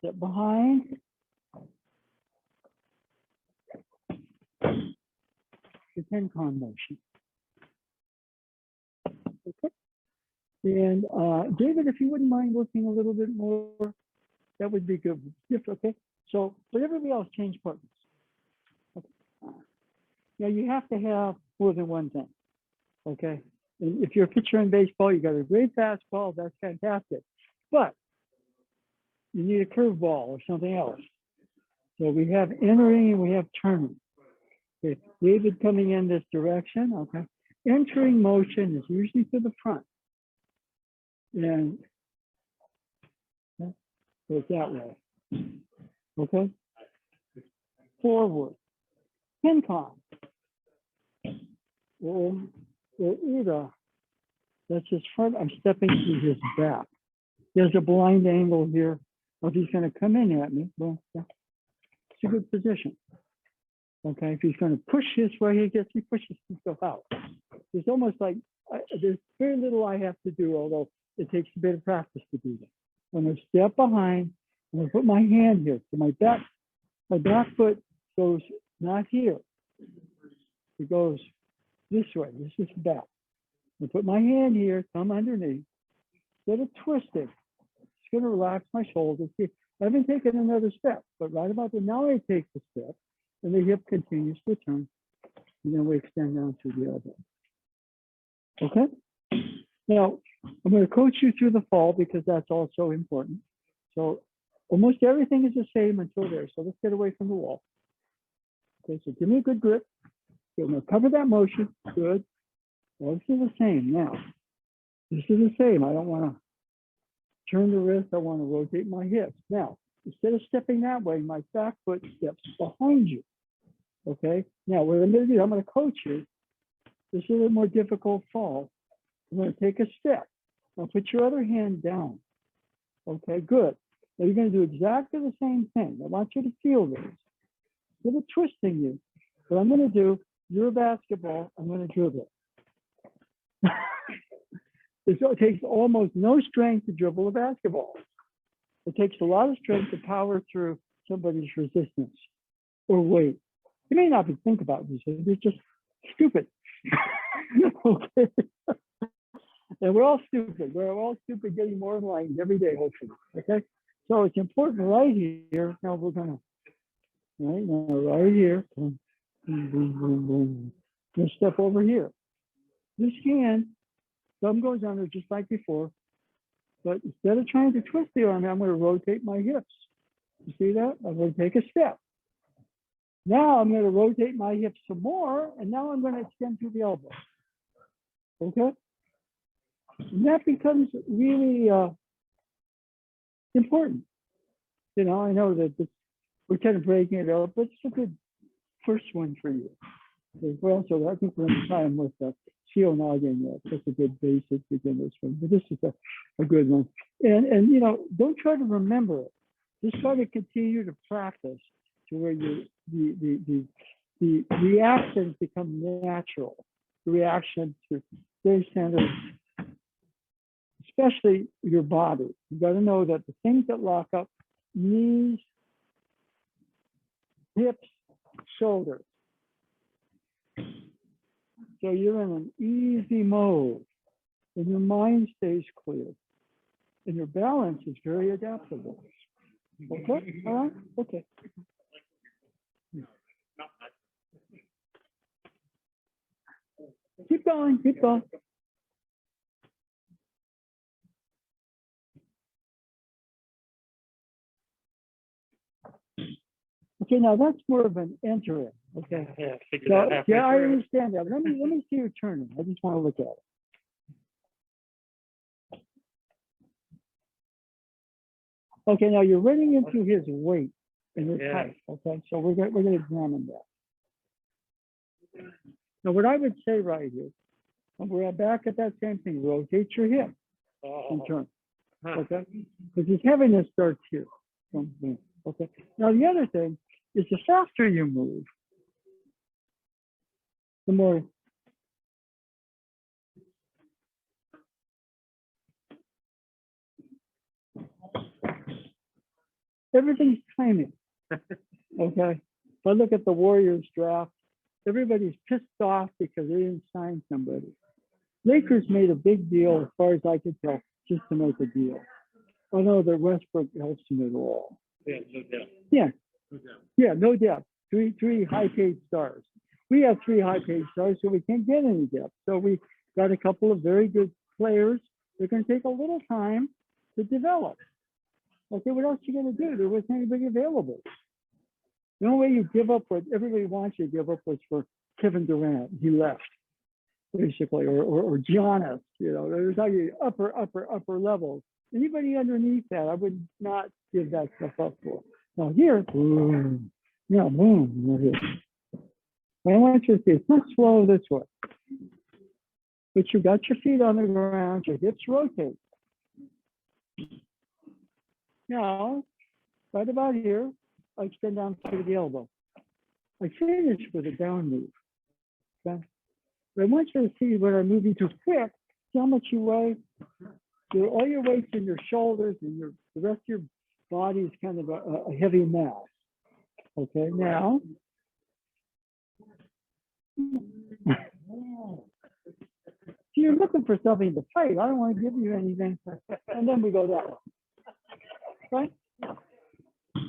Step behind. The Tenkan motion. Okay. And David, if you wouldn't mind working a little bit more, that would be good. Okay. So, but everybody else change partners. Okay. Now you have to have more than one thing. Okay. And if you're a pitcher in baseball, you got a great fastball. That's fantastic. But you need a curveball or something else. So we have entering and we have turning. Okay. David coming in this direction. Okay. Entering motion is usually to the front. And goes that way. Okay. Forward. Tenkan. Or Ida. That's his front. I'm stepping to his back. There's a blind angle here. If he's going to come in at me, well, yeah, it's a good position. Okay, if he's going to push his way, he pushes himself out. It's almost like there's very little I have to do, although it takes a bit of practice to do that. I'm going to step behind. I'm going to put my hand here. So my back foot goes not here. It goes this way. This is back. I put my hand here, come underneath. Instead of twisting, it's going to relax my shoulders. See, I haven't taken another step, but right about there, now I take the step, and the hip continues to turn, and then we extend down to the elbow. Okay? Now, I'm going to coach you through the fall because that's also important. So almost everything is the same until there. So let's get away from the wall. Okay, so give me a good grip. I'm going to cover that motion. Good. Well, this is the same now. This is the same. I don't want to turn the wrist. I want to rotate my hips. Now, instead of stepping that way, my back foot steps behind you. Okay? Now, what I'm going to do, I'm going to coach you. This is a little more difficult fall. I'm going to take a step. Now, put your other hand down. Okay, good. Now, you're going to do exactly the same thing. I want you to feel this. Instead of twisting you, what I'm going to do, you're a basketball, I'm going to dribble. It takes almost no strength to dribble a basketball. It takes a lot of strength to power through somebody's resistance or weight. You may not even think about this. It's just stupid. Okay. And we're all stupid. We're all stupid getting more enlightened every day, hopefully. Okay. So it's important right here. Now we're going to, right here. Boom, boom, boom, boom. Let's step over here. This hand, thumb goes under just like before. But instead of trying to twist the arm, I'm going to rotate my hips. You see that? I'm going to take a step. Now I'm going to rotate my hips some more, and now I'm going to extend through the elbow. Okay? And that becomes really important. You know, I know that we're kind of breaking it up, but it's a good first one for you. Well, so I think we're going to try them with the shihonage. That's a good basic beginner's one, but this is a good one. And you know, don't try to remember it. Just try to continue to practice to where the reactions become natural. The reaction to very centered, especially your body. You got to know that the things that lock up knees, hips, shoulders. So you're in an easy mode, and your mind stays clear, and your balance is very adaptable. Okay, all right, okay. Keep going, keep going. Okay, now that's more of an entering. Okay. Yeah, figure So, that halfway yeah, I through. understand that. But let me see you turning. I just want to look at it. Okay, now you're running into his weight and his height. Okay, so we're going to examine that. Now, what I would say right here, we're back at that same thing. Rotate your hip and turn. Okay, because his heaviness starts here. Okay. Now the other thing is the faster you move, the more everything's timing. Okay. If I look at the Warriors draft, everybody's pissed off because they didn't sign somebody. Lakers made a big deal, as far as I could tell, just to make a deal. I know that Westbrook helps them at all. Yeah, no doubt. Yeah. No doubt. Yeah, no depth. Three high-paid stars. We have 3 high-paid stars, so we can't get any depth. So we got a couple of very good players. They're going to take a little time to develop. Okay, what else are you going to do? There wasn't anybody available. The only way you give up what everybody wants you to give up was for Kevin Durant. He left, basically, or Giannis. You know, there's like upper levels. Anybody underneath that, I would not give that stuff up for. Now here, boom, yeah, boom. I want you to see it's not slow this way. but you got your feet on the ground, your hips rotate. Now, right about here, I extend down to the elbow. I finish with a down move. Okay? But I want you to see when I'm moving too quick, see how much you weigh. All your weight's in your shoulders, and the rest of your body is kind of a heavy mass. Okay, now. So you're looking for something to fight. I don't want to give you anything. And then we go that way. Right?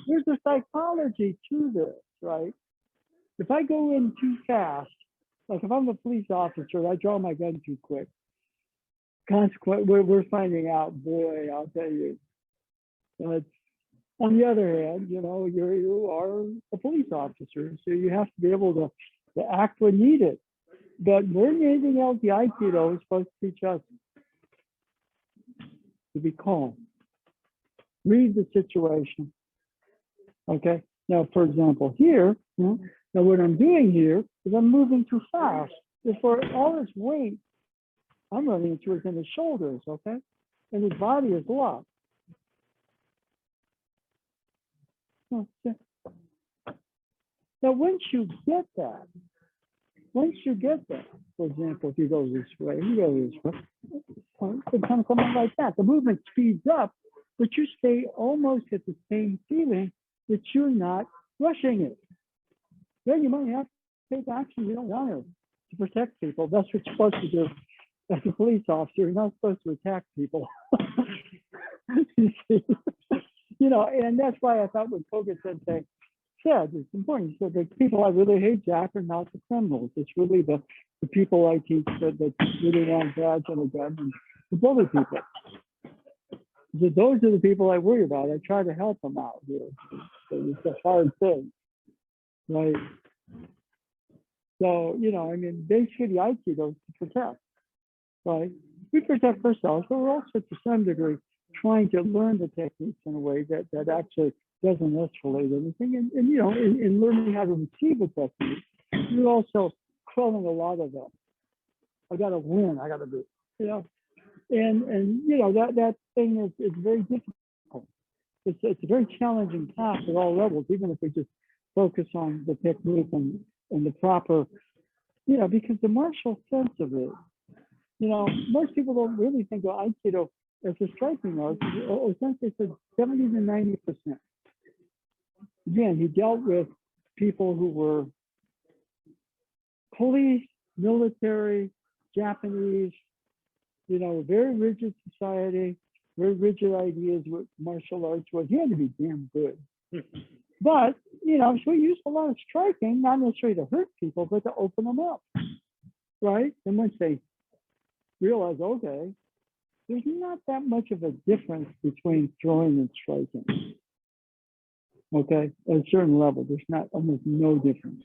There's a psychology to this, right? If I go in too fast, like if I'm a police officer, I draw my gun too quick. Consequently, we're finding out, boy, I'll tell you. But on the other hand, you know, you are a police officer, so you have to be able to act when needed. But more than anything else, the Aikido is supposed to teach us to be calm. Read the situation. Okay. Now, for example, here, now what I'm doing here is I'm moving too fast. Therefore, all this weight I'm running into is in his shoulders, okay? And his body is locked. Okay. Now, once you get that, for example, if you go this way, you go this way, it kind of comes like that. The movement speeds up, but you stay almost at the same feeling that you're not rushing it. Then you might have to take action you don't want to protect people. That's what you're supposed to do. As a police officer, you're not supposed to attack people. You see? You know, and that's why I thought what Koga said, it's important. He said the people I really hate, Jack, are not the criminals. It's really the people I teach that really want badge and a gun and the bully people. So those are the people I worry about. I try to help them out here. So it's a hard thing, right? So, you know, I mean, basically Aikido is to protect, right? We protect ourselves, but we're also to some degree trying to learn the techniques in a way that actually doesn't escalate anything. And you know, in learning how to receive a technique, you're also quelling a lot of them. I got to win. I got to do, you know, and you know that thing is very difficult. It's a very challenging task at all levels, even if we just focus on the technique and the proper, you know, because the martial sense of it, you know, most people don't really think of Aikido as a striking art, or since they said 70 to 90%. Again, he dealt with people who were police, military, Japanese, you know, very rigid society, very rigid ideas what martial arts was. He had to be damn good. But, you know, so he used a lot of striking, not necessarily to hurt people, but to open them up, right? And once they realize, okay, there's not that much of a difference between throwing and striking. Okay, at a certain level, there's not almost no difference.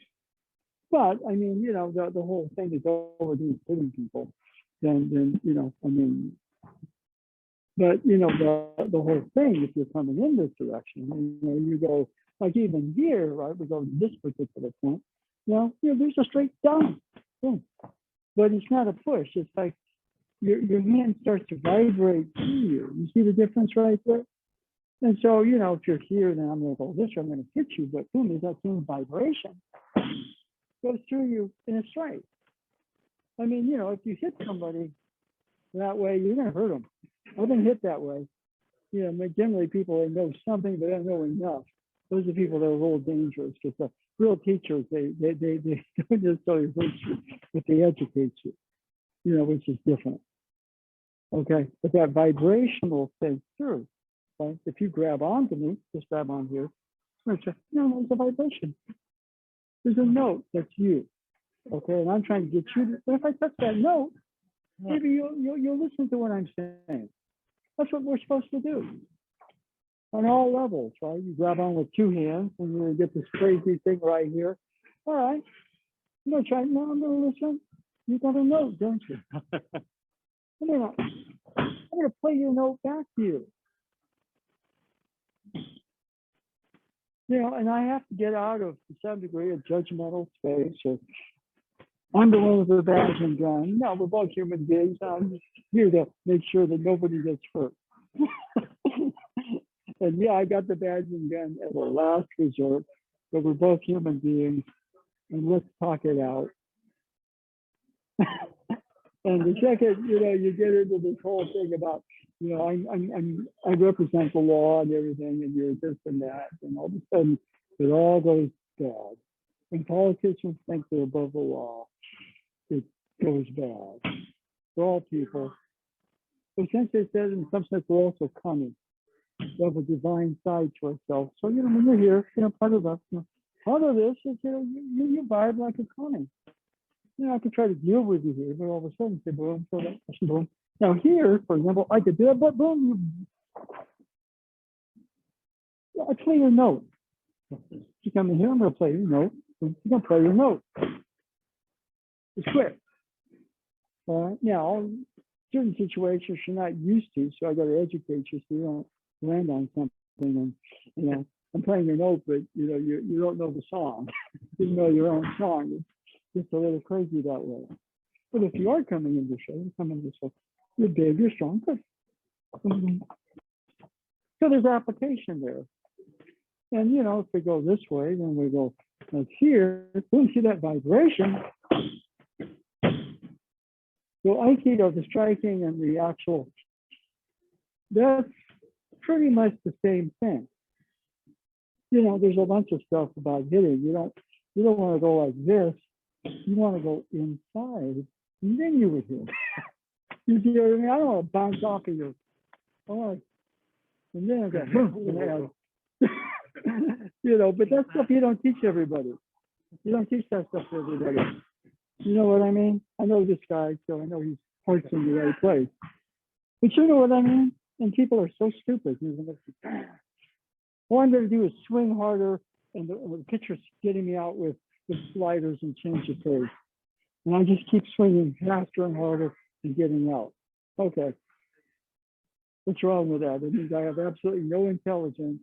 But I mean, you know, the whole thing is overdoing hitting people. Then you know, I mean, but you know, the whole thing, if you're coming in this direction, you know, you go like even here, right? We go to this particular point. Well, you know, there's a straight down thing, but it's not a push. It's like your hand starts to vibrate through you. You see the difference right there? And so, you know, if you're here, then I'm going to go this way, I'm going to hit you, but boom, there's that same vibration goes through you in a straight. I mean, you know, if you hit somebody that way, you're going to hurt them. I've been hit that way. You know, generally people know something, but they don't know enough. Those are people that are a little dangerous because the real teachers, they don't just tell you hurt you, but they educate you, you know, which is different. Okay, but that vibrational thing through. Right? If you grab onto me, just grab on here. No, there's a vibration. There's a note that's you. Okay, and I'm trying to get you. But if I touch that note, maybe you'll listen to what I'm saying. That's what we're supposed to do on all levels, right? You grab on with two hands, and you get this crazy thing right here. All right, I'm gonna try. No, I'm gonna listen. You got a note, don't you? I'm gonna play your note back to you. You know, and I have to get out of, to some degree, a judgmental space or I'm the one with the badge and gun. No, we're both human beings. I'm just here to make sure that nobody gets hurt. And yeah, I got the badge and gun as a last resort, but we're both human beings, and let's talk it out. And the second, you get into this whole thing about, I represent the law and everything, and you're this and that, and all of a sudden it all goes bad. When politicians think they're above the law, it goes bad. We're all people. But since it says in some sense we're also coming, we have a divine side to ourselves. So when you're here, part of us, part of this is you vibe like a coming. I could try to deal with you here, but all of a sudden, say boom, so that boom. Now here, for example, I could do that, but boom, I play your note. You come in here, I'm going to play your note. You're going to play your note. It's quick. All right. Now, certain situations you're not used to, so I got to educate you so you don't land on something. And I'm playing your note, but you don't know the song. You know your own song. It's just a little crazy that way. But if you are coming in the show, you come in the show, you're big, you're strong, good. So there's application there. And if we go this way, then we go like here, we see that vibration. So Aikido, the striking and the actual, that's pretty much the same thing. There's a bunch of stuff about hitting. You don't want to go like this. You want to go inside, and then you would hit. You see what I mean? I don't want to bounce off of you. And then I go, but that's stuff you don't teach everybody. You don't teach that stuff to everybody. You know what I mean? I know this guy, so I know he's heart's in the right place. But you know what I mean? And people are so stupid. All I'm going to do is swing harder, and the pitcher's getting me out with sliders and change the pace. And I just keep swinging faster and harder and getting out. Okay. What's wrong with that? It means I have absolutely no intelligence.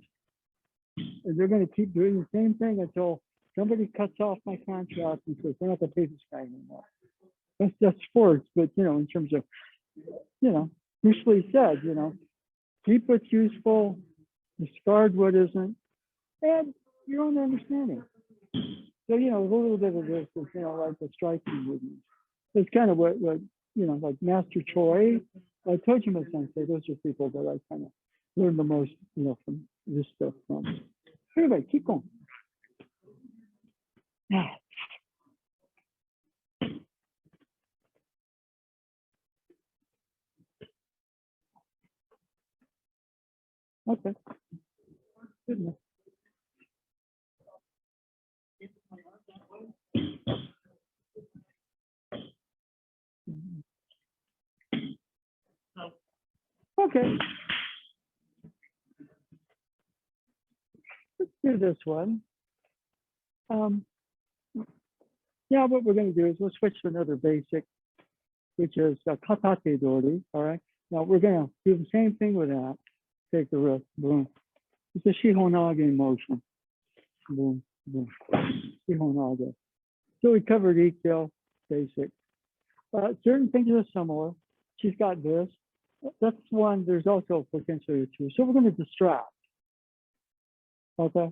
And they're going to keep doing the same thing until somebody cuts off my contract and says, we're not going to pay this guy anymore. That's sports, but, in terms of, Bruce Lee said, keep what's useful, discard what isn't, and your own understanding. So, a little bit of this is, like the striking movement. It's kind of what like Master Choi, like Tojima Sensei, those are people that I kind of learned the most, from this stuff from. Anyway, keep going. Okay. Good enough. Okay. Let's do this one. Now what we're going to do is we'll switch to another basic, which is katate dori. All right. Now we're going to do the same thing with that. Take the wrist, boom. It's a shihonage motion. Boom, boom. Shihonage. So we covered ikkyo, basic. Certain things are similar. She's got this. That's one. There's also potentially two. So we're going to distract. Okay.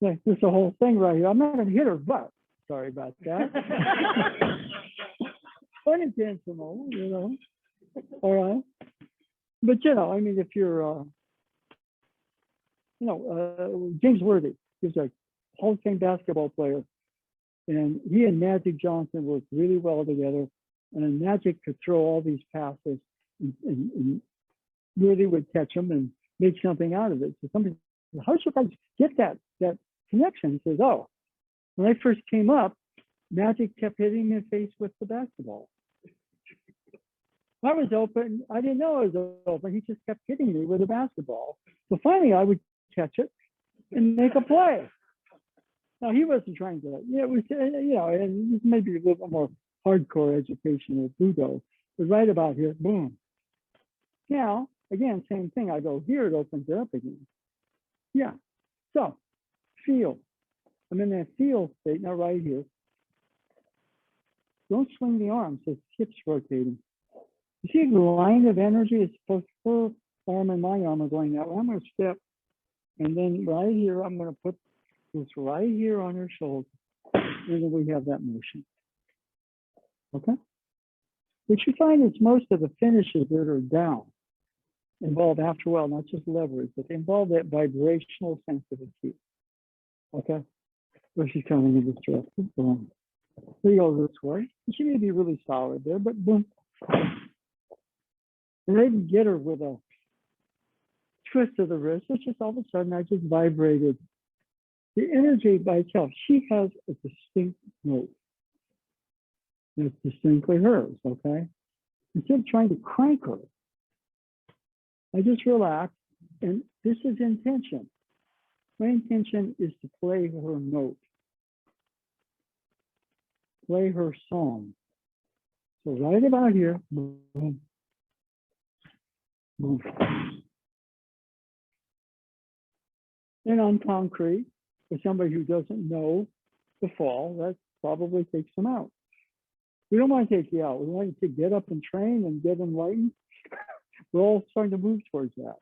Yeah, there's a whole thing right here. I'm not going to hit her butt. Sorry about that. Unintentional, All right. But, I mean, if you're, James Worthy, he's a Hall of Fame basketball player. And he and Magic Johnson worked really well together. And then Magic could throw all these passes and really would catch them and make something out of it. So somebody, how did you guys get that connection? He says, oh, when I first came up, Magic kept hitting me in the face with the basketball. I was open. I didn't know I was open. He just kept hitting me with a basketball. So finally, I would catch it and make a play. Now, he wasn't trying to, it was, and maybe a little bit more hardcore education of Budo. But right about here, boom. Now, again, same thing. I go here, it opens it up again. Yeah. So, feel. I'm in that feel state, now right here. Don't swing the arms, the hips rotating. You see the line of energy is supposed her arm and my arm are going that way. I'm going to step, and then right here, I'm going to put this right here on her shoulder. And then we have that motion. Okay? What you find is most of the finishes that are down involve, after a while, not just leverage, but they involve that vibrational sensitivity. Okay? Where she's coming in this direction. Boom. We go this way. She may be really solid there, but boom. And I didn't get her with a twist of the wrist. It's just all of a sudden I just vibrated. The energy by itself, she has a distinct note. It's distinctly hers, okay? Instead of trying to crank her, I just relax, and this is intention. My intention is to play her note, play her song. So right about here, boom, boom. And on concrete, for somebody who doesn't know the fall, that probably takes them out. We don't want to take you out. We want you to get up and train and get enlightened. We're all starting to move towards that.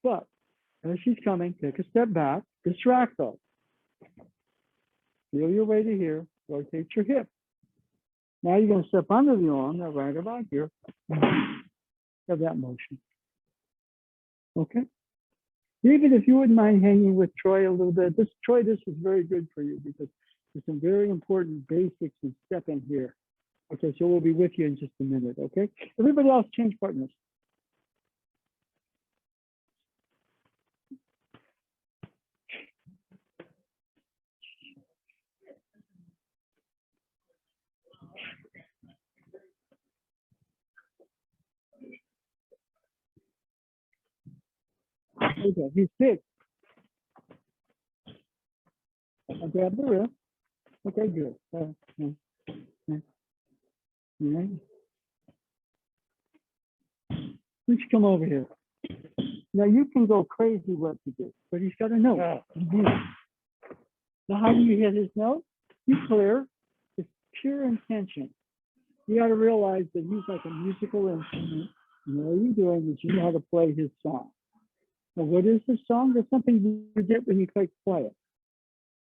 But as she's coming, take a step back, distract her. Feel your way to here, rotate your hip. Now you're going to step under the arm, now right about here. Have that motion. Okay? Even if you wouldn't mind hanging with Troy a little bit, Troy, this is very good for you because there's some very important basics and step in here. Okay, so we'll be with you in just a minute, okay? Everybody else change partners. Okay, he's sick. I'll grab the wrist. Okay, good. All right. You should come over here. Now you can go crazy what you do, but he's got a note. Now how do you hit his note? You clear. It's pure intention. You got to realize that he's like a musical instrument. And all you're doing is you know how to play his song. Now what is his song? That's something you get when you play quiet.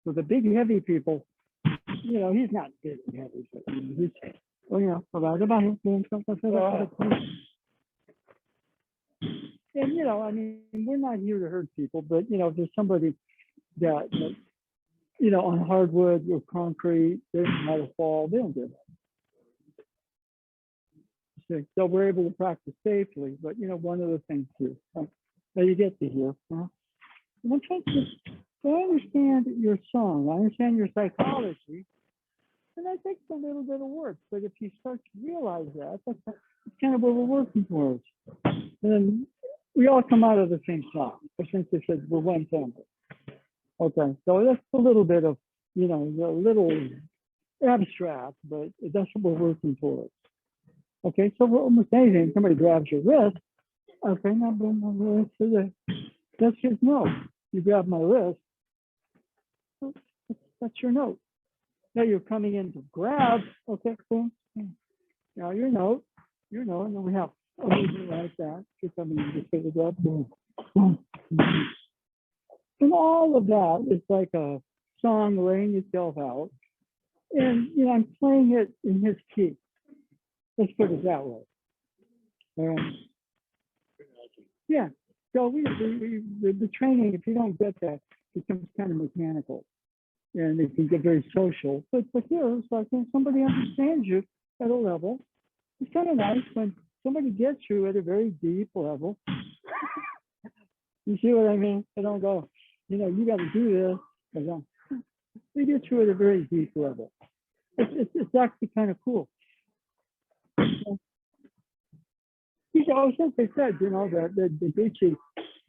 So the big heavy people, you know, he's not big and heavy, but he's, oh yeah, about him. And you know, I mean, we're not here to hurt people, but you know, if there's somebody that, you know, on hardwood or concrete, they don't know how to fall, they don't get it. So we're able to practice safely, but you know, one of the things too. Now you get to here. I'm trying to, so I understand your song, I understand your psychology, and that takes a little bit of work. But if you start to realize that, that's kind of what we're working towards. And then we all come out of the same song. Since they said we're one family. Okay, so that's a little bit of, you know, a little abstract, but that's what we're working towards. Okay, so we're almost anything. Somebody grabs your wrist. Okay, now boom, my wrist. That's his note. You grab my wrist. That's your note. Now you're coming in to grab. Okay, boom. Now your note, and then we have a movement like that. You're coming in to grab. Boom, boom, boom. And all of that is like a song laying itself out. And, you know, I'm playing it in his key. Let's put it that way. Yeah. So the training, if you don't get that, becomes kind of mechanical. And it can get very social. But here, it's like when somebody understands you at a level, it's kind of nice when somebody gets you at a very deep level. You see what I mean? They don't go, you know, you got to do this. They get you at a very deep level. It's actually kind of cool. Since they said, you know, that the Gucci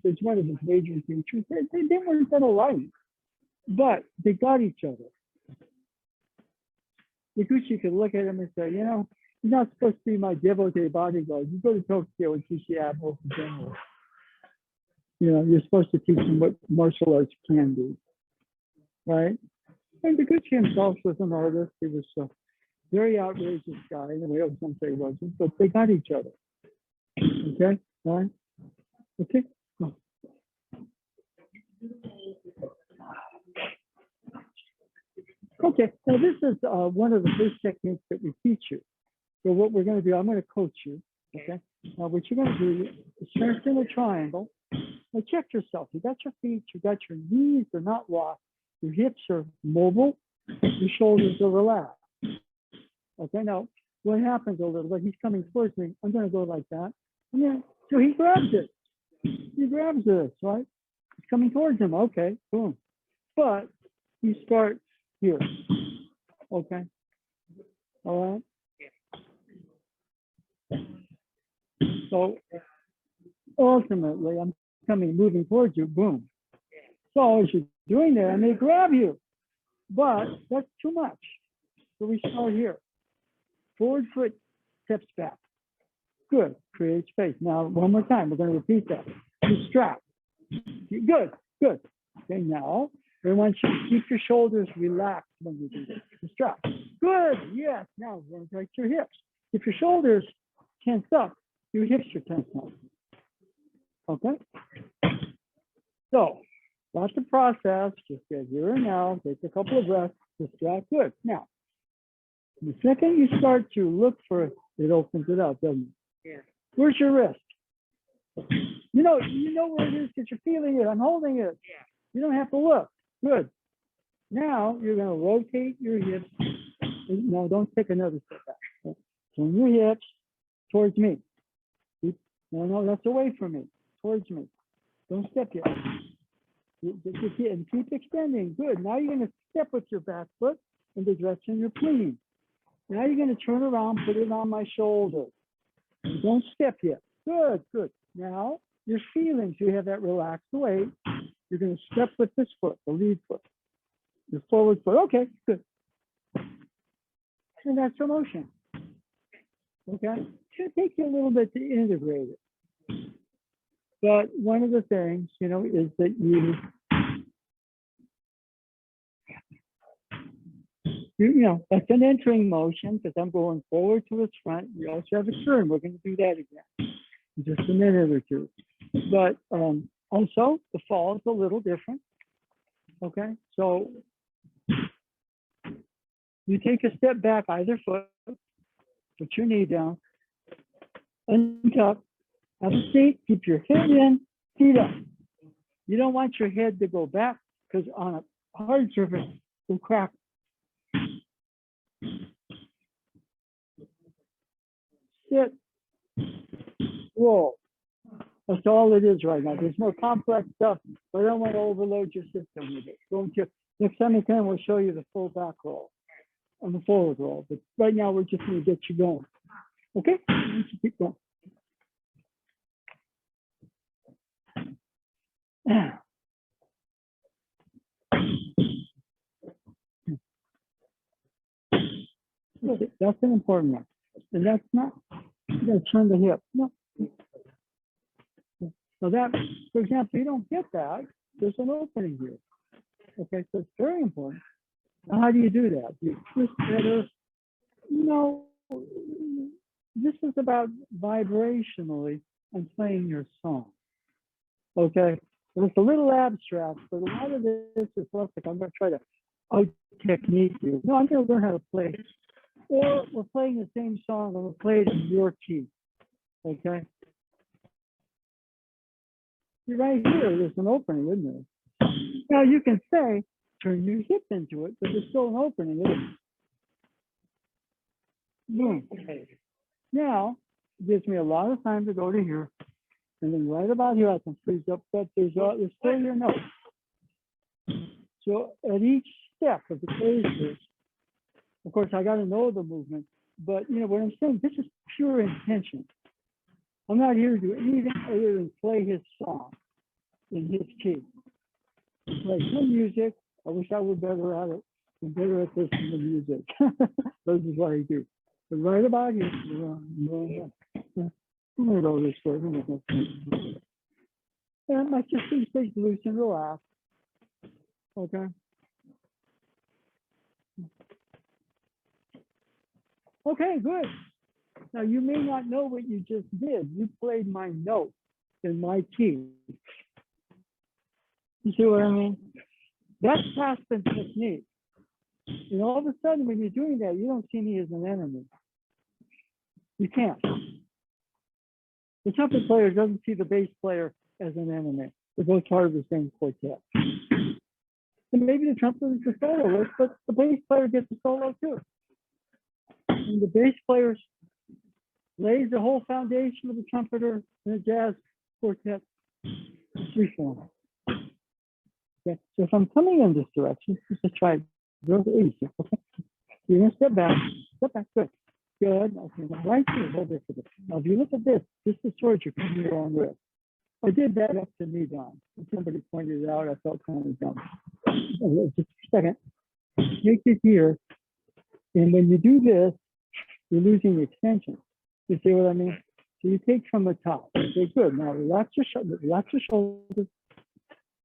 is one of his major teachers. They weren't that alike, but they got each other. The Gucci could look at him and say, you know, you're not supposed to be my devotee bodyguard. You go to Tokyo and teach the admiral in general. You know, you're supposed to teach them what martial arts can do, right? And Deguchi himself was an artist. He was a very outrageous guy. Anyway, some say he wasn't, but they got each other. Okay, all right. Okay. Oh. Okay, now this is one of the first techniques that we teach you. So what we're going to do, I'm going to coach you. Okay. Now what you're going to do is strengthen a triangle. Now check yourself. You got your feet, you got your knees, they're not locked. Your hips are mobile. Your shoulders are relaxed. Okay. Now what happens a little bit? He's coming towards me. I'm going to go like that. And then so he grabs it. He grabs this, right? He's coming towards him. Okay. Boom. But you start here. Okay. All right. So ultimately, I'm moving towards you. Boom. So as you're doing that, I may grab you, but that's too much. So we start here. Forward foot steps back. Good. Create space. Now, one more time. We're going to repeat that. You strap. Good. Good. Okay. Now, I want you to keep your shoulders relaxed when you do this. You strap. Good. Yes. Now, we're going to take your hips. If your shoulders tense up, your hips are tense up. Okay? So, that's the process. Just get here and now. Take a couple of breaths. Distract. Good. Now, the second you start to look for it, it opens it up, doesn't it? Yeah. Where's your wrist? You know where it is because you're feeling it. I'm holding it. Yeah. You don't have to look. Good. Now you're going to rotate your hips. No, don't take another step back. Turn your hips towards me. No, that's away from me. Towards me. Don't step yet. And keep extending. Good. Now you're going to step with your back foot in the direction you're pleased. Now you're going to turn around, put it on my shoulder. Don't step yet. Good, good. Now your feelings, you have that relaxed weight. You're going to step with this foot, the lead foot. Your forward foot. Okay, good. And that's your motion. Okay? It's going to take you a little bit to integrate it. But one of the things, is that that's an entering motion because I'm going forward to its front. We also have a turn. We're going to do that again in just a minute or two. But also, the fall is a little different. Okay, so you take a step back, either foot, put your knee down, untuck, have a seat, keep your head in, feet up. You don't want your head to go back because on a hard surface, it'll crack. Sit, roll. That's all it is right now. There's more complex stuff, but I don't want to overload your system with it. Next time we can, we'll show you the full back roll and the forward roll. But right now, we're just going to get you going. Okay? You keep going. Okay, that's an important one. And that's not, you got to turn the hip. No. So that, for example, you don't get that, there's an opening here. Okay, so it's very important. Now, how do you do that? Do you twist better? This is about vibrationally and playing your song. Okay, and it's a little abstract, but a lot of this is like I'm going to try to out-technique you. No, I'm going to learn how to play. Or we're playing the same song and we'll play it in your key. Okay? You're right here, there's an opening, isn't there? Now you can say, turn your hip into it, but there's still an opening, isn't it? Boom. Now, it gives me a lot of time to go to here. And then right about here, I can freeze up, but there's still your note. So at each step of the phases, of course, I got to know the movement, but what I'm saying, this is pure intention. I'm not here to do anything other than play his song in his key. Play some music. I wish I were better at it. I'm better at this than the music. This is what I do. But right about here, I'm going to go this way. And my system stays loose and relaxed. Okay. Okay, good. Now you may not know what you just did. You played my note in my key. You see what I mean? That's Aspen technique. And all of a sudden, when you're doing that, you don't see me as an enemy. You can't. The trumpet player doesn't see the bass player as an enemy. They're both part of the same quartet. And maybe the trumpet is the soloist, but the bass player gets a solo too. And the bass player lays the whole foundation of the trumpeter in a jazz quartet reform. Okay, so if I'm coming in this direction, just to try real easy. Okay, you're gonna step back, good. Good. Okay, now right here, hold this for this. Now, if you look at this, this is towards your coming along with. I did that up to knee down. Somebody pointed it out. I felt kind of dumb. Just a second. Take it here, and when you do this, you're losing the extension. You see what I mean? So you take from the top. Okay, good. Now relax your shoulders.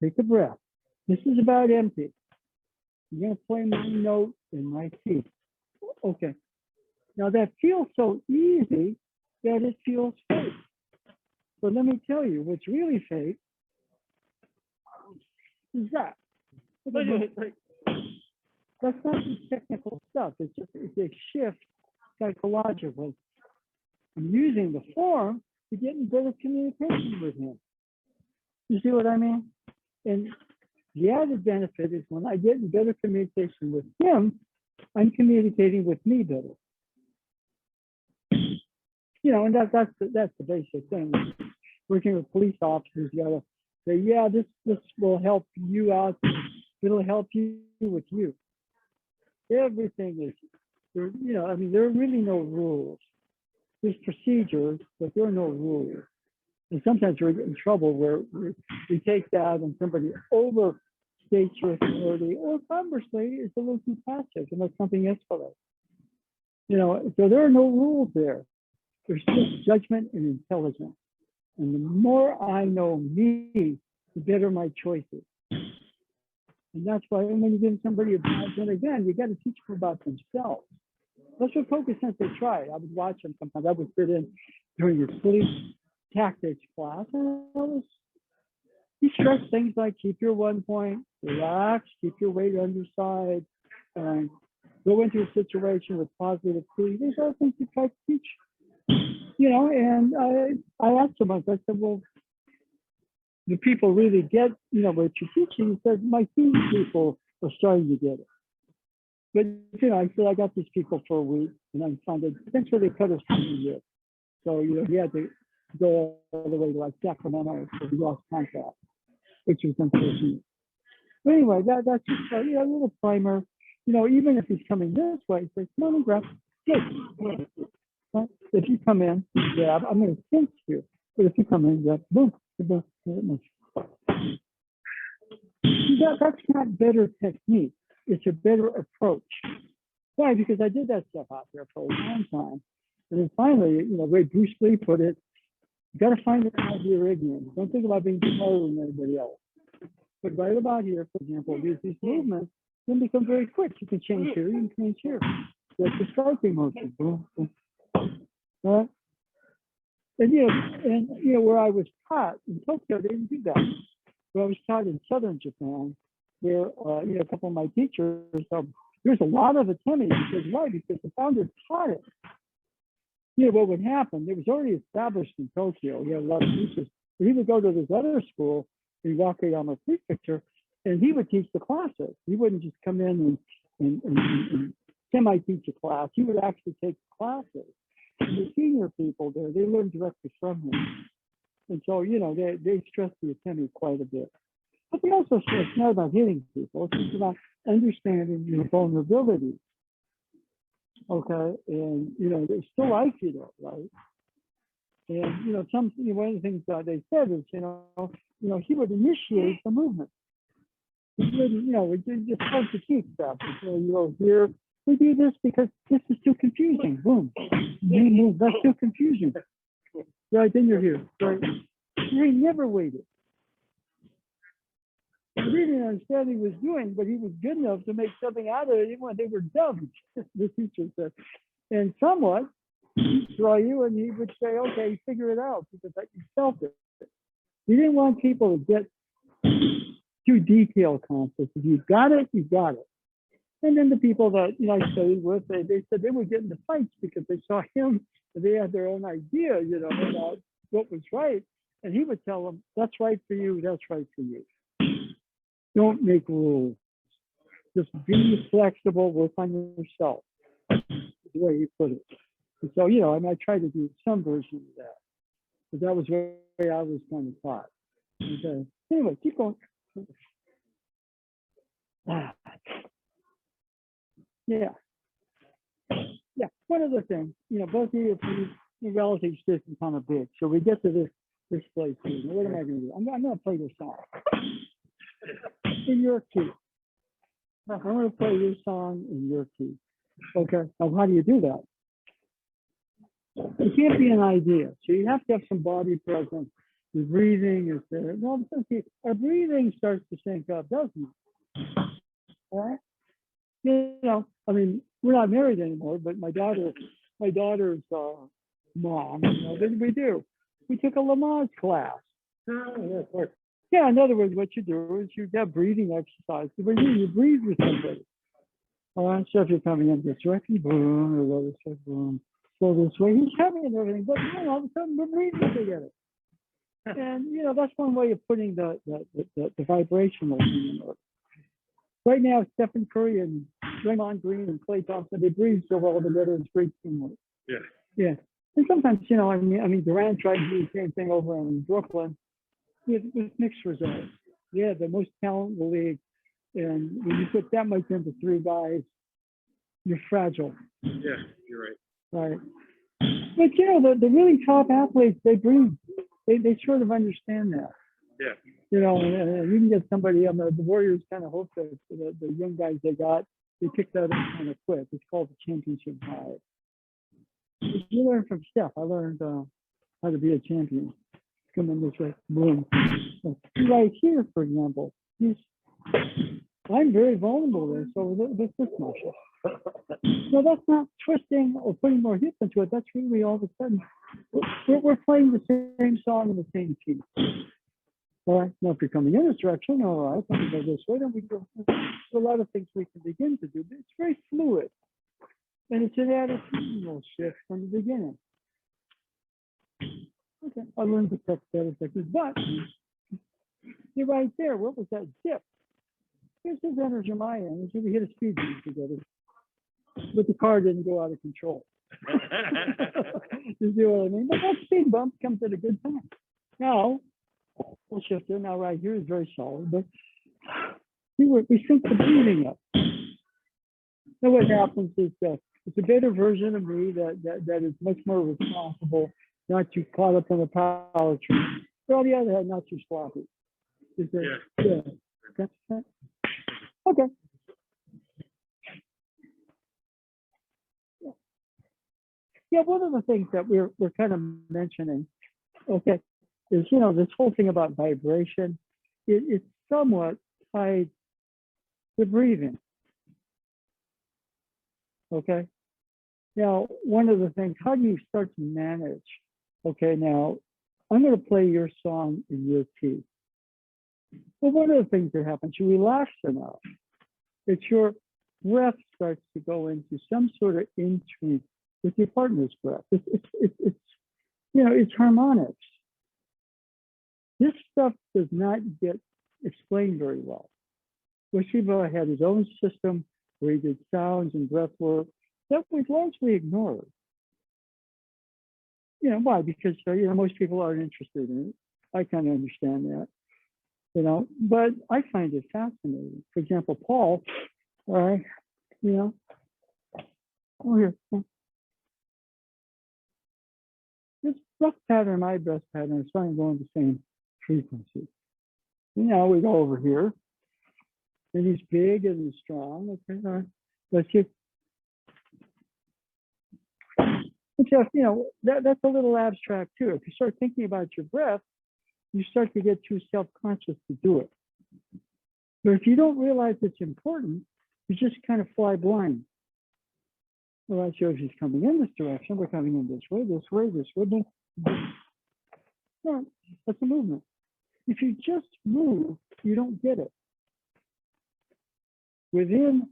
Take a breath. This is about empty. You're gonna play my note in my key. Okay. Now that feels so easy that it feels fake. But let me tell you, what's really fake is that. That's not just technical stuff. It's a shift psychologically. I'm using the form to get in better communication with him. You see what I mean? And the added benefit is when I get in better communication with him, I'm communicating with me better. You know, and that's the basic thing. Working with police officers, you gotta say, yeah, this will help you out. It'll help you with you. Everything is, there, you know, I mean, there are really no rules. There's procedures, but there are no rules. And sometimes we get in trouble where we take that and somebody overstates your authority, or conversely, it's a little too passive and let something escalate. You know, so there are no rules there. There's just judgment and intelligence. And the more I know me, the better my choices. And that's why when you give somebody a badge, and again, you got to teach them about themselves. That's what Focus Sensei tried. I would watch them sometimes. I would sit in during his police tactics class, and he stressed things like keep your 1 point, relax, keep your weight on your side, and go into a situation with positive feelings. These are things he tried to teach. You know, and I asked him, I said, well, do people really get, you know, what you're teaching? He said, my team people are starting to get it. But, you know, I said, I got these people for a week, and I found that eventually they cut us from the year. So, you know, he had to go all the way to like Sacramento for the lost contract, which was unfortunate. But anyway, that's just, you know, a little primer. You know, even if he's coming this way, he says, come on and grab. Good. If you come in, grab, I'm going to pinch you. But if you come in, grab, boom, boom, boom. That's not better technique. It's a better approach. Why? Because I did that stuff out there for a long time. And then finally, you know, the way Bruce Lee put it, you got to find it out of your ignorance. Don't think about being smarter than anybody else. But right about here, for example, these movements can become very quick. You can change here, you can change here. That's the striking motion. Boom, boom. Right? And you know, where I was taught in Tokyo, they didn't do that. Where I was taught in southern Japan, where you know, a couple of my teachers, there's a lot of atemi. Because why? Because the founder taught it. You know, what would happen? It was already established in Tokyo. He had a lot of teachers. But he would go to this other school in Wakayama Prefecture, and he would teach the classes. He wouldn't just come in and semi-teach a class. He would actually take classes. And the senior people there, they learned directly from him. And so, you know, they stress the atemi quite a bit. But they also stress not about hitting people. It's just about understanding your vulnerability. Okay, and you know, they still like you though, right? And you know, one of the things they said is, you know, he would initiate the movement. He wouldn't, you know, we just start to keep stuff. So you know, here we do this because this is too confusing. Boom, that's too confusing. Right, then you're here. Right, he never waited. He didn't understand what he was doing, but he was good enough to make something out of it, even when they were dumb. The teacher said. And somewhat, he'd draw you and he would say, okay, figure it out because you felt it. He didn't want people to get too detail conscious. If you got it, you got it. And then the people that I studied with, they said they would get into fights because they saw him and they had their own idea, about what was right. And he would tell them, that's right for you, that's right for you. Don't make rules. Just be flexible, work on yourself. That's the way he put it. And so, I tried to do some version of that. But that was the way I was kind of taught. Okay. Anyway, keep going. Yeah. Yeah. One other thing, both of you, your relatives did kind of big. So we get to this place here. Now, what am I going to do? I'm going to play this song in your key. I'm going to play your song in your key. Okay. Now, how do you do that? It can't be an idea. So you have to have some body presence. Your breathing is there. Well, our breathing starts to sync up, doesn't it? All right. We're not married anymore, but my daughter's mom, what did we do? We took a Lamaze class. Oh, yeah, of course. Yeah, in other words, what you do is you have breathing exercise. You breathe with somebody. All right, so if you're coming in this direction, boom, or this way, boom, go this way. He's heavy and everything, but all of a sudden we're breathing together. And that's one way of putting the vibrational thing in order. Right now, Stephen Curry and Draymond Green and Klay Thompson, they breathe so well together. It's great teamwork. Yeah. Yeah. And sometimes, Durant tried to do the same thing over in Brooklyn with mixed results. Yeah, the most talented in the league. And when you put that much into three guys, you're fragile. Yeah, you're right. Right. But, the really top athletes, they breathe. They sort of understand that. Yeah. And you can get somebody, the Warriors kind of hope that the young guys they picked that up kind of quick. It's called the championship high. You learn from Steph. I learned how to be a champion. Come in this way, boom. Right here, for example, I'm very vulnerable there. So this muscle. No, that's not twisting or putting more hip into it. That's really all of a sudden we're playing the same song in the same key. All right. Now, if you're coming in this direction, all right, let me go this way. Then we go. There's a lot of things we can begin to do. But it's very fluid, and it's an attitudinal shift from the beginning. Okay, I learned the text better technique, but you're right there. What was that dip? Here's his energy, my energy. We hit a speed bump together, but the car didn't go out of control. You see what I mean? But that speed bump comes at a good time. Now, we'll shift it. Now, right here is very solid, but we sync the breathing up. Now, what happens is that it's a better version of me that is much more responsible, not too caught up in the power trip. But on the other hand, not too sloppy. Yeah. Okay. Yeah, one of the things that we're kind of mentioning, okay, is this whole thing about vibration. It's somewhat tied to breathing. Okay. Now, one of the things, how do you start to manage? Okay, now I'm going to play your song in your key. Well, one of the things that happens, you relax enough that your breath starts to go into some sort of in tune with your partner's breath. It's harmonics. This stuff does not get explained very well. Shiva had his own system where he did sounds and breath work that was largely ignored. Why? Because most people aren't interested in it. I kind of understand that. But I find it fascinating. For example, Paul, oh here. This breath pattern and my breath pattern are starting to go in the same frequency. Now we go over here. And he's big and he's strong. Okay, all right. Let's just, that's a little abstract too. If you start thinking about your breath, you start to get too self-conscious to do it. But if you don't realize it's important, you just kind of fly blind. Well, that shows he's coming in this direction. We're coming in this way, this way, this way. Yeah, that's a movement. If you just move, you don't get it. Within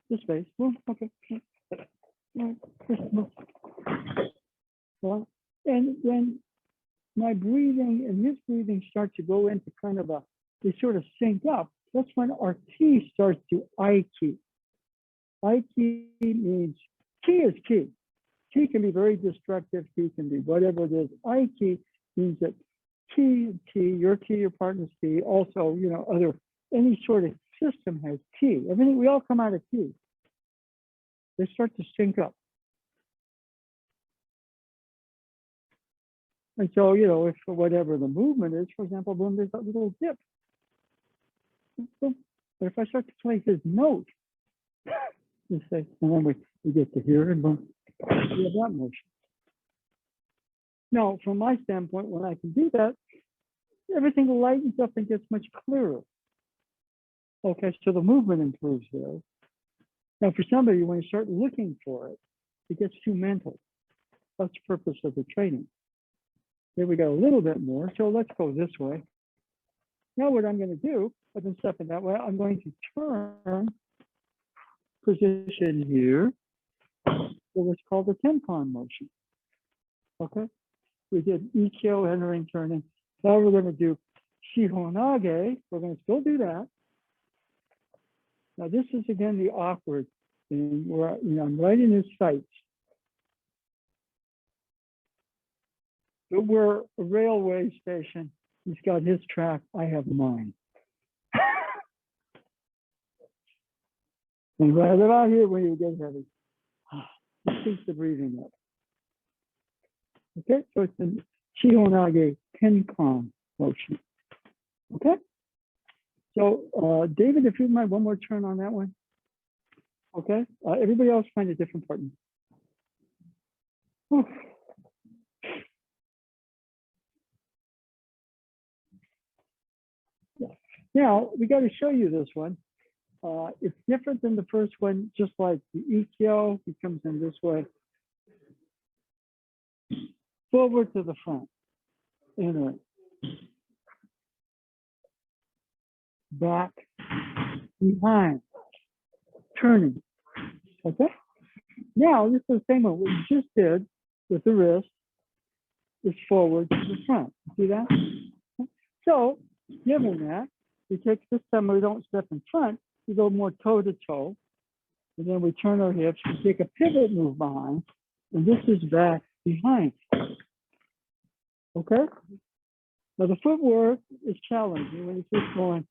the space, well, okay. Well, and then my breathing and his breathing start to go into kind of they sort of sync up. That's when our ki starts to I-ki. I-ki means, ki is ki. Ki can be very destructive, ki can be whatever it is. I-ki means that your ki, your partner's ki, also, any sort of system has ki. Everything, we all come out of ki. They start to sync up. And so, if whatever the movement is, for example, boom, there's that little dip. Boom. But if I start to play his note, you say, and then we get to here and boom, we have that motion. Now, from my standpoint, when I can do that, everything lightens up and gets much clearer. Okay, so the movement improves there. Now, for somebody, when you start looking for it, it gets too mental. That's the purpose of the training. Here we got a little bit more, so let's go this way. Now what I'm going to do, I've been stepping that way, I'm going to turn position here for what's called the tenkan motion. Okay, we did ikkyo, entering, turning. Now we're going to do shihonage. We're going to still do that. Now this is again the awkward thing where I'm right in his sights. But we're a railway station. He's got his track, I have mine. And right about here when you get heavy, it keeps the breathing up. Okay, so it's the shihonage tenkan motion. Okay, so David, if you mind, one more turn on that one. Okay, everybody else find a different partner. Now, we got to show you this one. It's different than the first one, just like the ikkyo, he comes in this way. Forward to the front, inward. Back, behind, turning, okay? Now, this is the same one we just did with the wrist, is forward to the front. See that? So, given that, we take this time, we don't step in front, we go more toe to toe, and then we turn our hips, we take a pivot move behind, and this is back behind. Okay? Now the footwork is challenging when you're just going,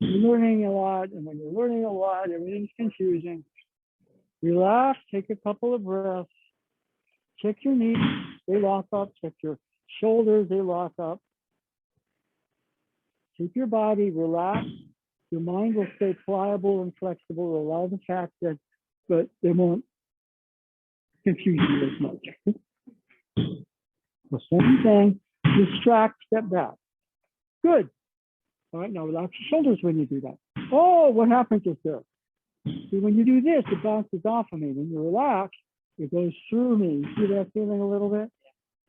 you're learning a lot, and when you're learning a lot, everything's confusing. Relax, take a couple of breaths, check your knees, they lock up, check your shoulders, they lock up. Keep your body relaxed. Your mind will stay pliable and flexible. Allow the fact that, but they won't confuse you as much. The same thing, distract, step back. Good. All right, now relax your shoulders when you do that. Oh, what happens is this. See, when you do this, it bounces off of me. When you relax, it goes through me. See that feeling a little bit?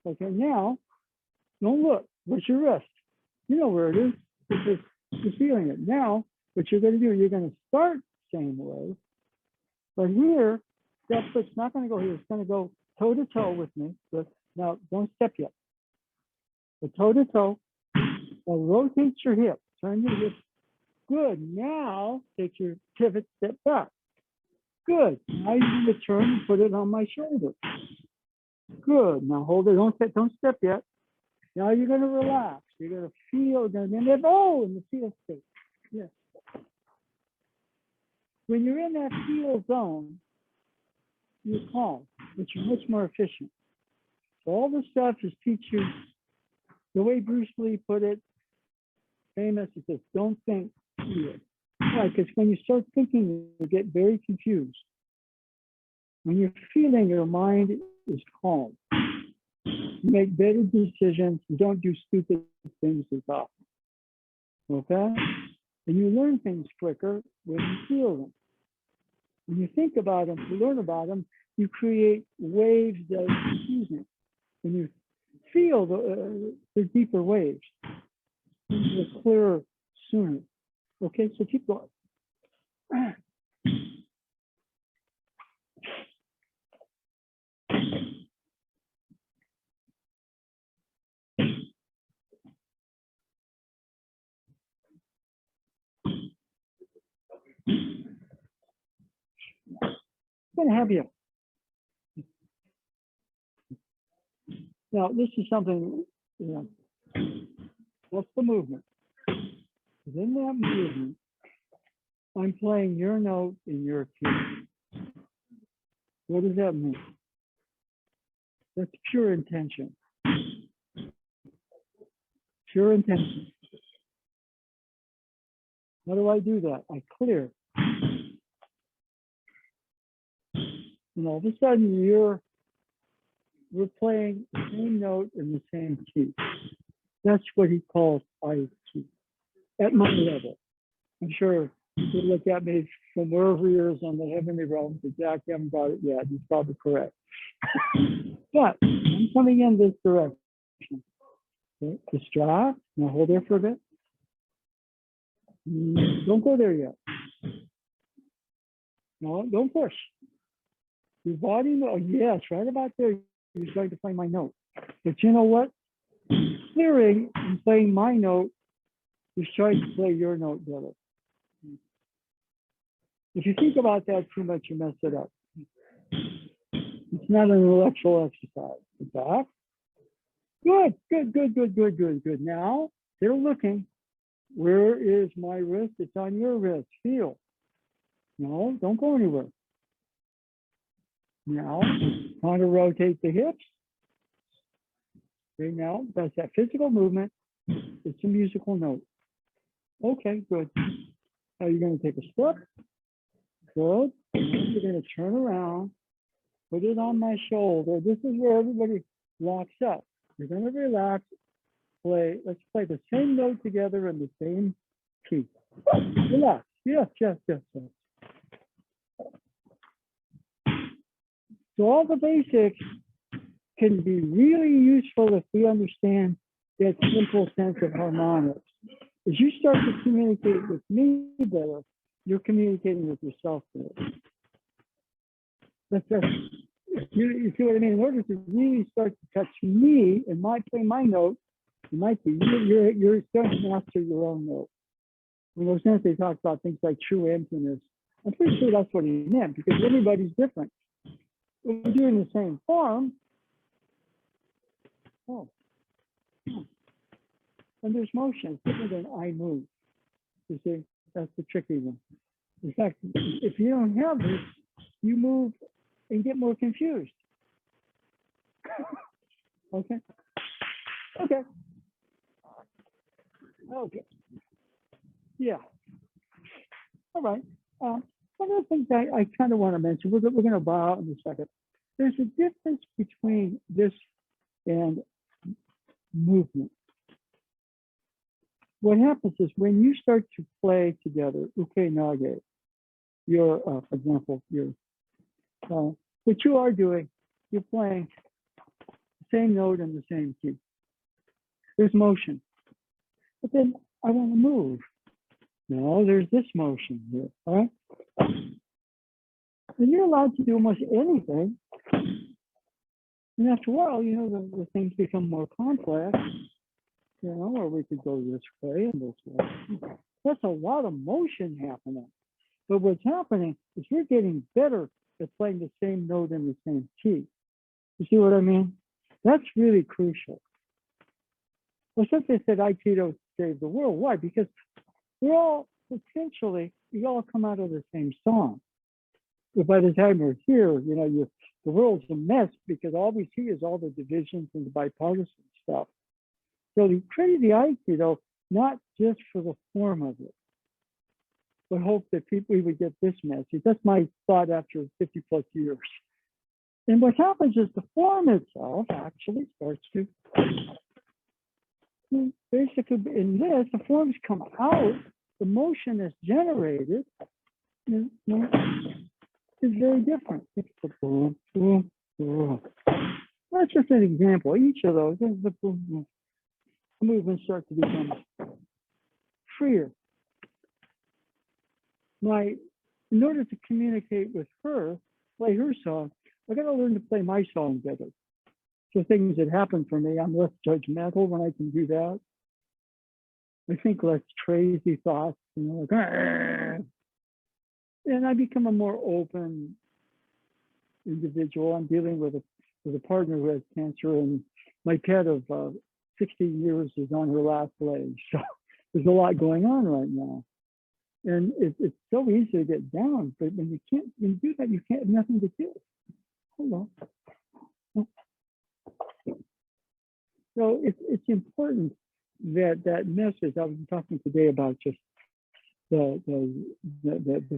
Okay, now, don't look. Where's your wrist? You know where it is. Because you're feeling it. Now, what you're going to do, you're going to start same way, but here, that foot's not going to go here. It's going to go toe to toe with me. But now, don't step yet. But toe to toe. Now rotate your hip. Turn your hips. Good. Now, take your pivot, step back. Good. Now you're going to turn and put it on my shoulder. Good. Now hold it. Don't step yet. Now you're going to relax. You're going to feel, in the feel state. Yes. When you're in that feel zone, you're calm, but you're much more efficient. So all this stuff is teach you, the way Bruce Lee put it, famous, it says, don't think, feel. Why? Because when you start thinking, you get very confused. When you're feeling, your mind is calm. You make better decisions. You don't do stupid things as often. Okay? And you learn things quicker when you feel them. When you think about them, you learn about them, you create waves of movement. When you feel the deeper waves, they're clearer sooner. Okay, so keep going. I'm gonna have you. Now, this is something, what's the movement? Within that movement, I'm playing your note in your key. What does that mean? That's pure intention. Pure intention. How do I do that? I clear. And all of a sudden, we're playing the same note in the same key. That's what he calls IQ. At my level. I'm sure you look at me from wherever he is on the heavenly realm, but Jack, you haven't got it yet. He's probably correct. But I'm coming in this direction. Okay. Distract. Now hold there for a bit. Don't go there yet. No, don't push. Your body, oh yes, right about there, you're starting to play my note. But you know what? Clearing and playing my note is trying to play your note better. If you think about that too much, you mess it up. It's not an intellectual exercise. Back. Good, good, good, good, good, good, good. Now, they're looking. Where is my wrist? It's on your wrist. Feel. No, don't go anywhere. Now, trying to rotate the hips. Okay, now, that's that physical movement. It's a musical note. Okay, good. Now you're going to take a step. Good. You're going to turn around. Put it on my shoulder. This is where everybody locks up. You're going to relax. Play. Let's play the same note together in the same key. Relax. Yes, yes, yes, yes. So all the basics can be really useful if we understand that simple sense of harmonics. As you start to communicate with me better, you're communicating with yourself better. You see what I mean? In order to really start to touch me and play my note, it might be you're starting to master your own note. In those sense, they talk about things like true emptiness. I'm pretty sure that's what he meant because everybody's different. We're doing the same form. Oh. And there's motion. It's different than I move. You see, that's the tricky one. In fact, if you don't have this, you move and get more confused. Okay. Okay. Okay. Yeah. All right. One of the things I kind of want to mention, we're going to bow out in a second. There's a difference between this and movement. What happens is when you start to play together, ukkenage, for example, what you are doing, you're playing the same note in the same key. There's motion. But then I want to move. No, there's this motion here, all right? And you're allowed to do almost anything. And after a while, the things become more complex, or we could go this way and this way. That's a lot of motion happening. But what's happening is we're getting better at playing the same note in the same key. You see what I mean? That's really crucial. Well, since they said Aikido saved the world, why? Because we're all potentially, we all come out of the same song. But by the time we're here, the world's a mess because all we see is all the divisions and the bipartisan stuff. So he created the Aikido not just for the form of it, but hope that we would get this message. That's my thought after 50 plus years. And what happens is the form itself actually starts to, basically in this, the forms come out, the motion is generated. is very different. That's just an example. Each of those, the movements start to become freer. In order to communicate with her, play her song, I got to learn to play my song better. So things that happen for me, I'm less judgmental when I can do that. I think less crazy thoughts, like, and I become a more open individual. I'm dealing with a partner who has cancer, and my pet of 16 years is on her last leg. So there's a lot going on right now. And it's so easy to get down, but when you do that, you can't have nothing to do. Hold on. So it's important that message. I was talking today about just the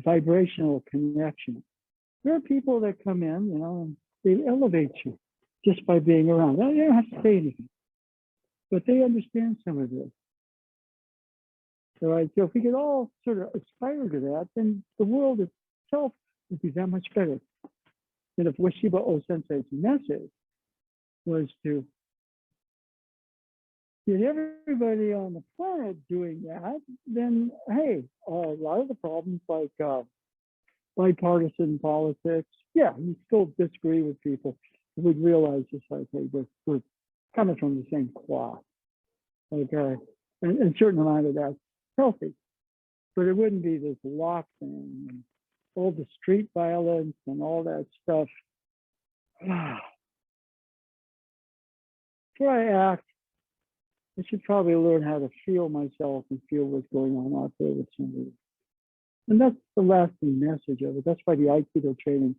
vibrational connection. There are people that come in, and they elevate you just by being around. They don't have to say anything, but they understand some of this. All right, so if we could all sort of aspire to that, then the world itself would be that much better. And if Washiba O Sensei's message was to get everybody on the planet doing that, then hey, a lot of the problems like bipartisan politics, yeah, you still disagree with people. We'd realize just like, hey, we're coming from the same cloth, okay? And a certain amount of that's healthy, but it wouldn't be this lockdown and all the street violence and all that stuff. Before I act, I should probably learn how to feel myself and feel what's going on out there with somebody. And that's the lasting message of it. That's why the Aikido training,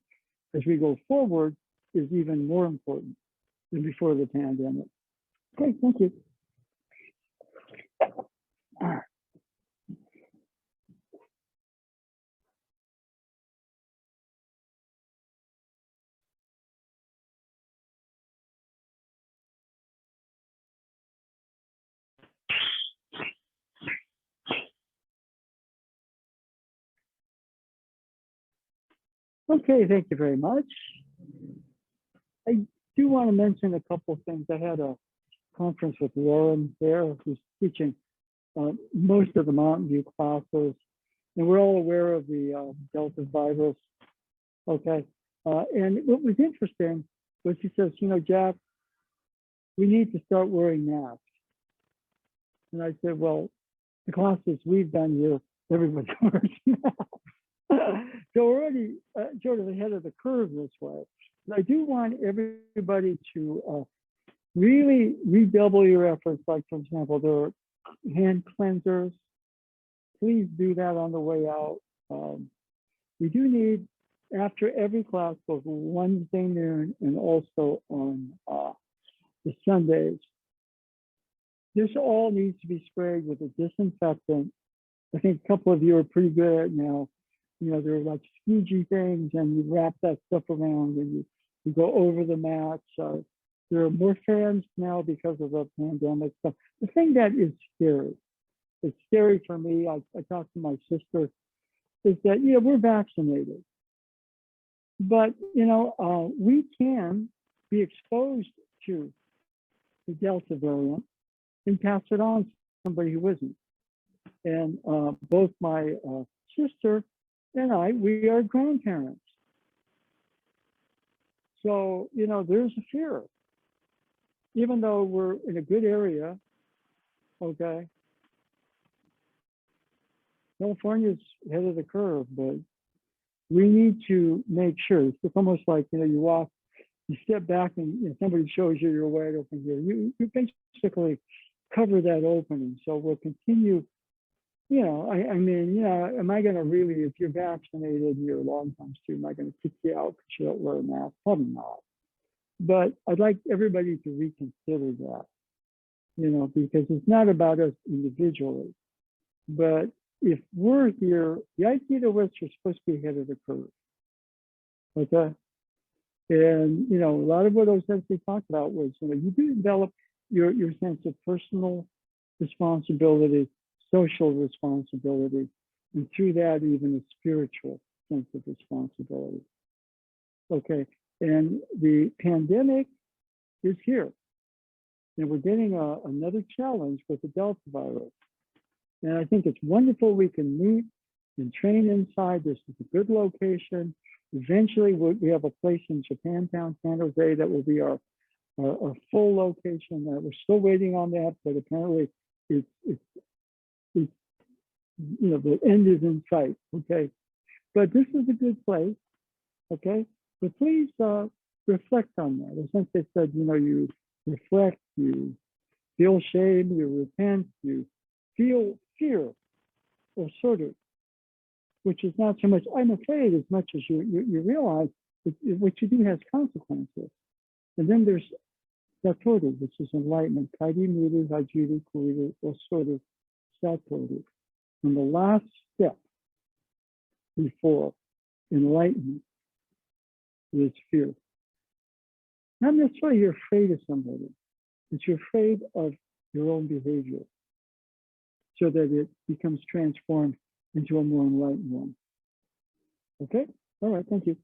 as we go forward, is even more important than before the pandemic. Okay, thank you. All right. Okay, thank you very much. I do want to mention a couple of things. I had a conference with Lauren there, who's teaching most of the Mountain View classes, and we're all aware of the Delta virus. Okay, and what was interesting was he says, Jack, we need to start wearing masks. And I said, well, the classes we've done here, everybody wears masks. So we're already sort of ahead of the curve this way. And I do want everybody to really redouble your efforts. Like, for example, there are hand cleansers. Please do that on the way out. We do need, after every class, both Wednesday noon and also on the Sundays, this all needs to be sprayed with a disinfectant. I think a couple of you are pretty good at it now. There are like squeegee things, and you wrap that stuff around and you go over the mats. There are more fans now because of the pandemic. So the thing that is scary, it's scary for me, I talked to my sister, is that, we're vaccinated. But, we can be exposed to the Delta variant and pass it on to somebody who isn't. And both my sister and we are grandparents. So, there's a fear. Even though we're in a good area, okay, California's ahead of the curve, but we need to make sure. It's almost like, you walk, you step back and somebody shows you you're wide open here. You basically cover that opening. So we'll continue. Am I going to really, if you're vaccinated, you're a long-time student, am I going to kick you out because you don't wear a mask? Probably not. But I'd like everybody to reconsider that, because it's not about us individually. But if we're here, the Aikido West are supposed to be ahead of the curve. Okay? And, a lot of what Osensei talked about was, you do develop your sense of personal responsibility, social responsibility, and through that, even a spiritual sense of responsibility. Okay, and the pandemic is here. And we're getting another challenge with the Delta virus. And I think it's wonderful we can meet and train inside. This is a good location. Eventually, we have a place in Japantown, San Jose, that will be our full location. We're still waiting on that, but apparently it's you know, the end is in sight. Okay, but this is a good place. Okay, but please reflect on that. As since they said, you know, you reflect, you feel shame, you repent, you feel fear, or sort of, which is not so much I'm afraid as much as you realize what you do has consequences. And then there's satori, which is enlightenment, kairi, miru, hajiri, kuriru, or sort of satori. And the last step before enlightenment is fear. Not necessarily you're afraid of somebody, but you're afraid of your own behavior so that it becomes transformed into a more enlightened one. Okay? All right, thank you.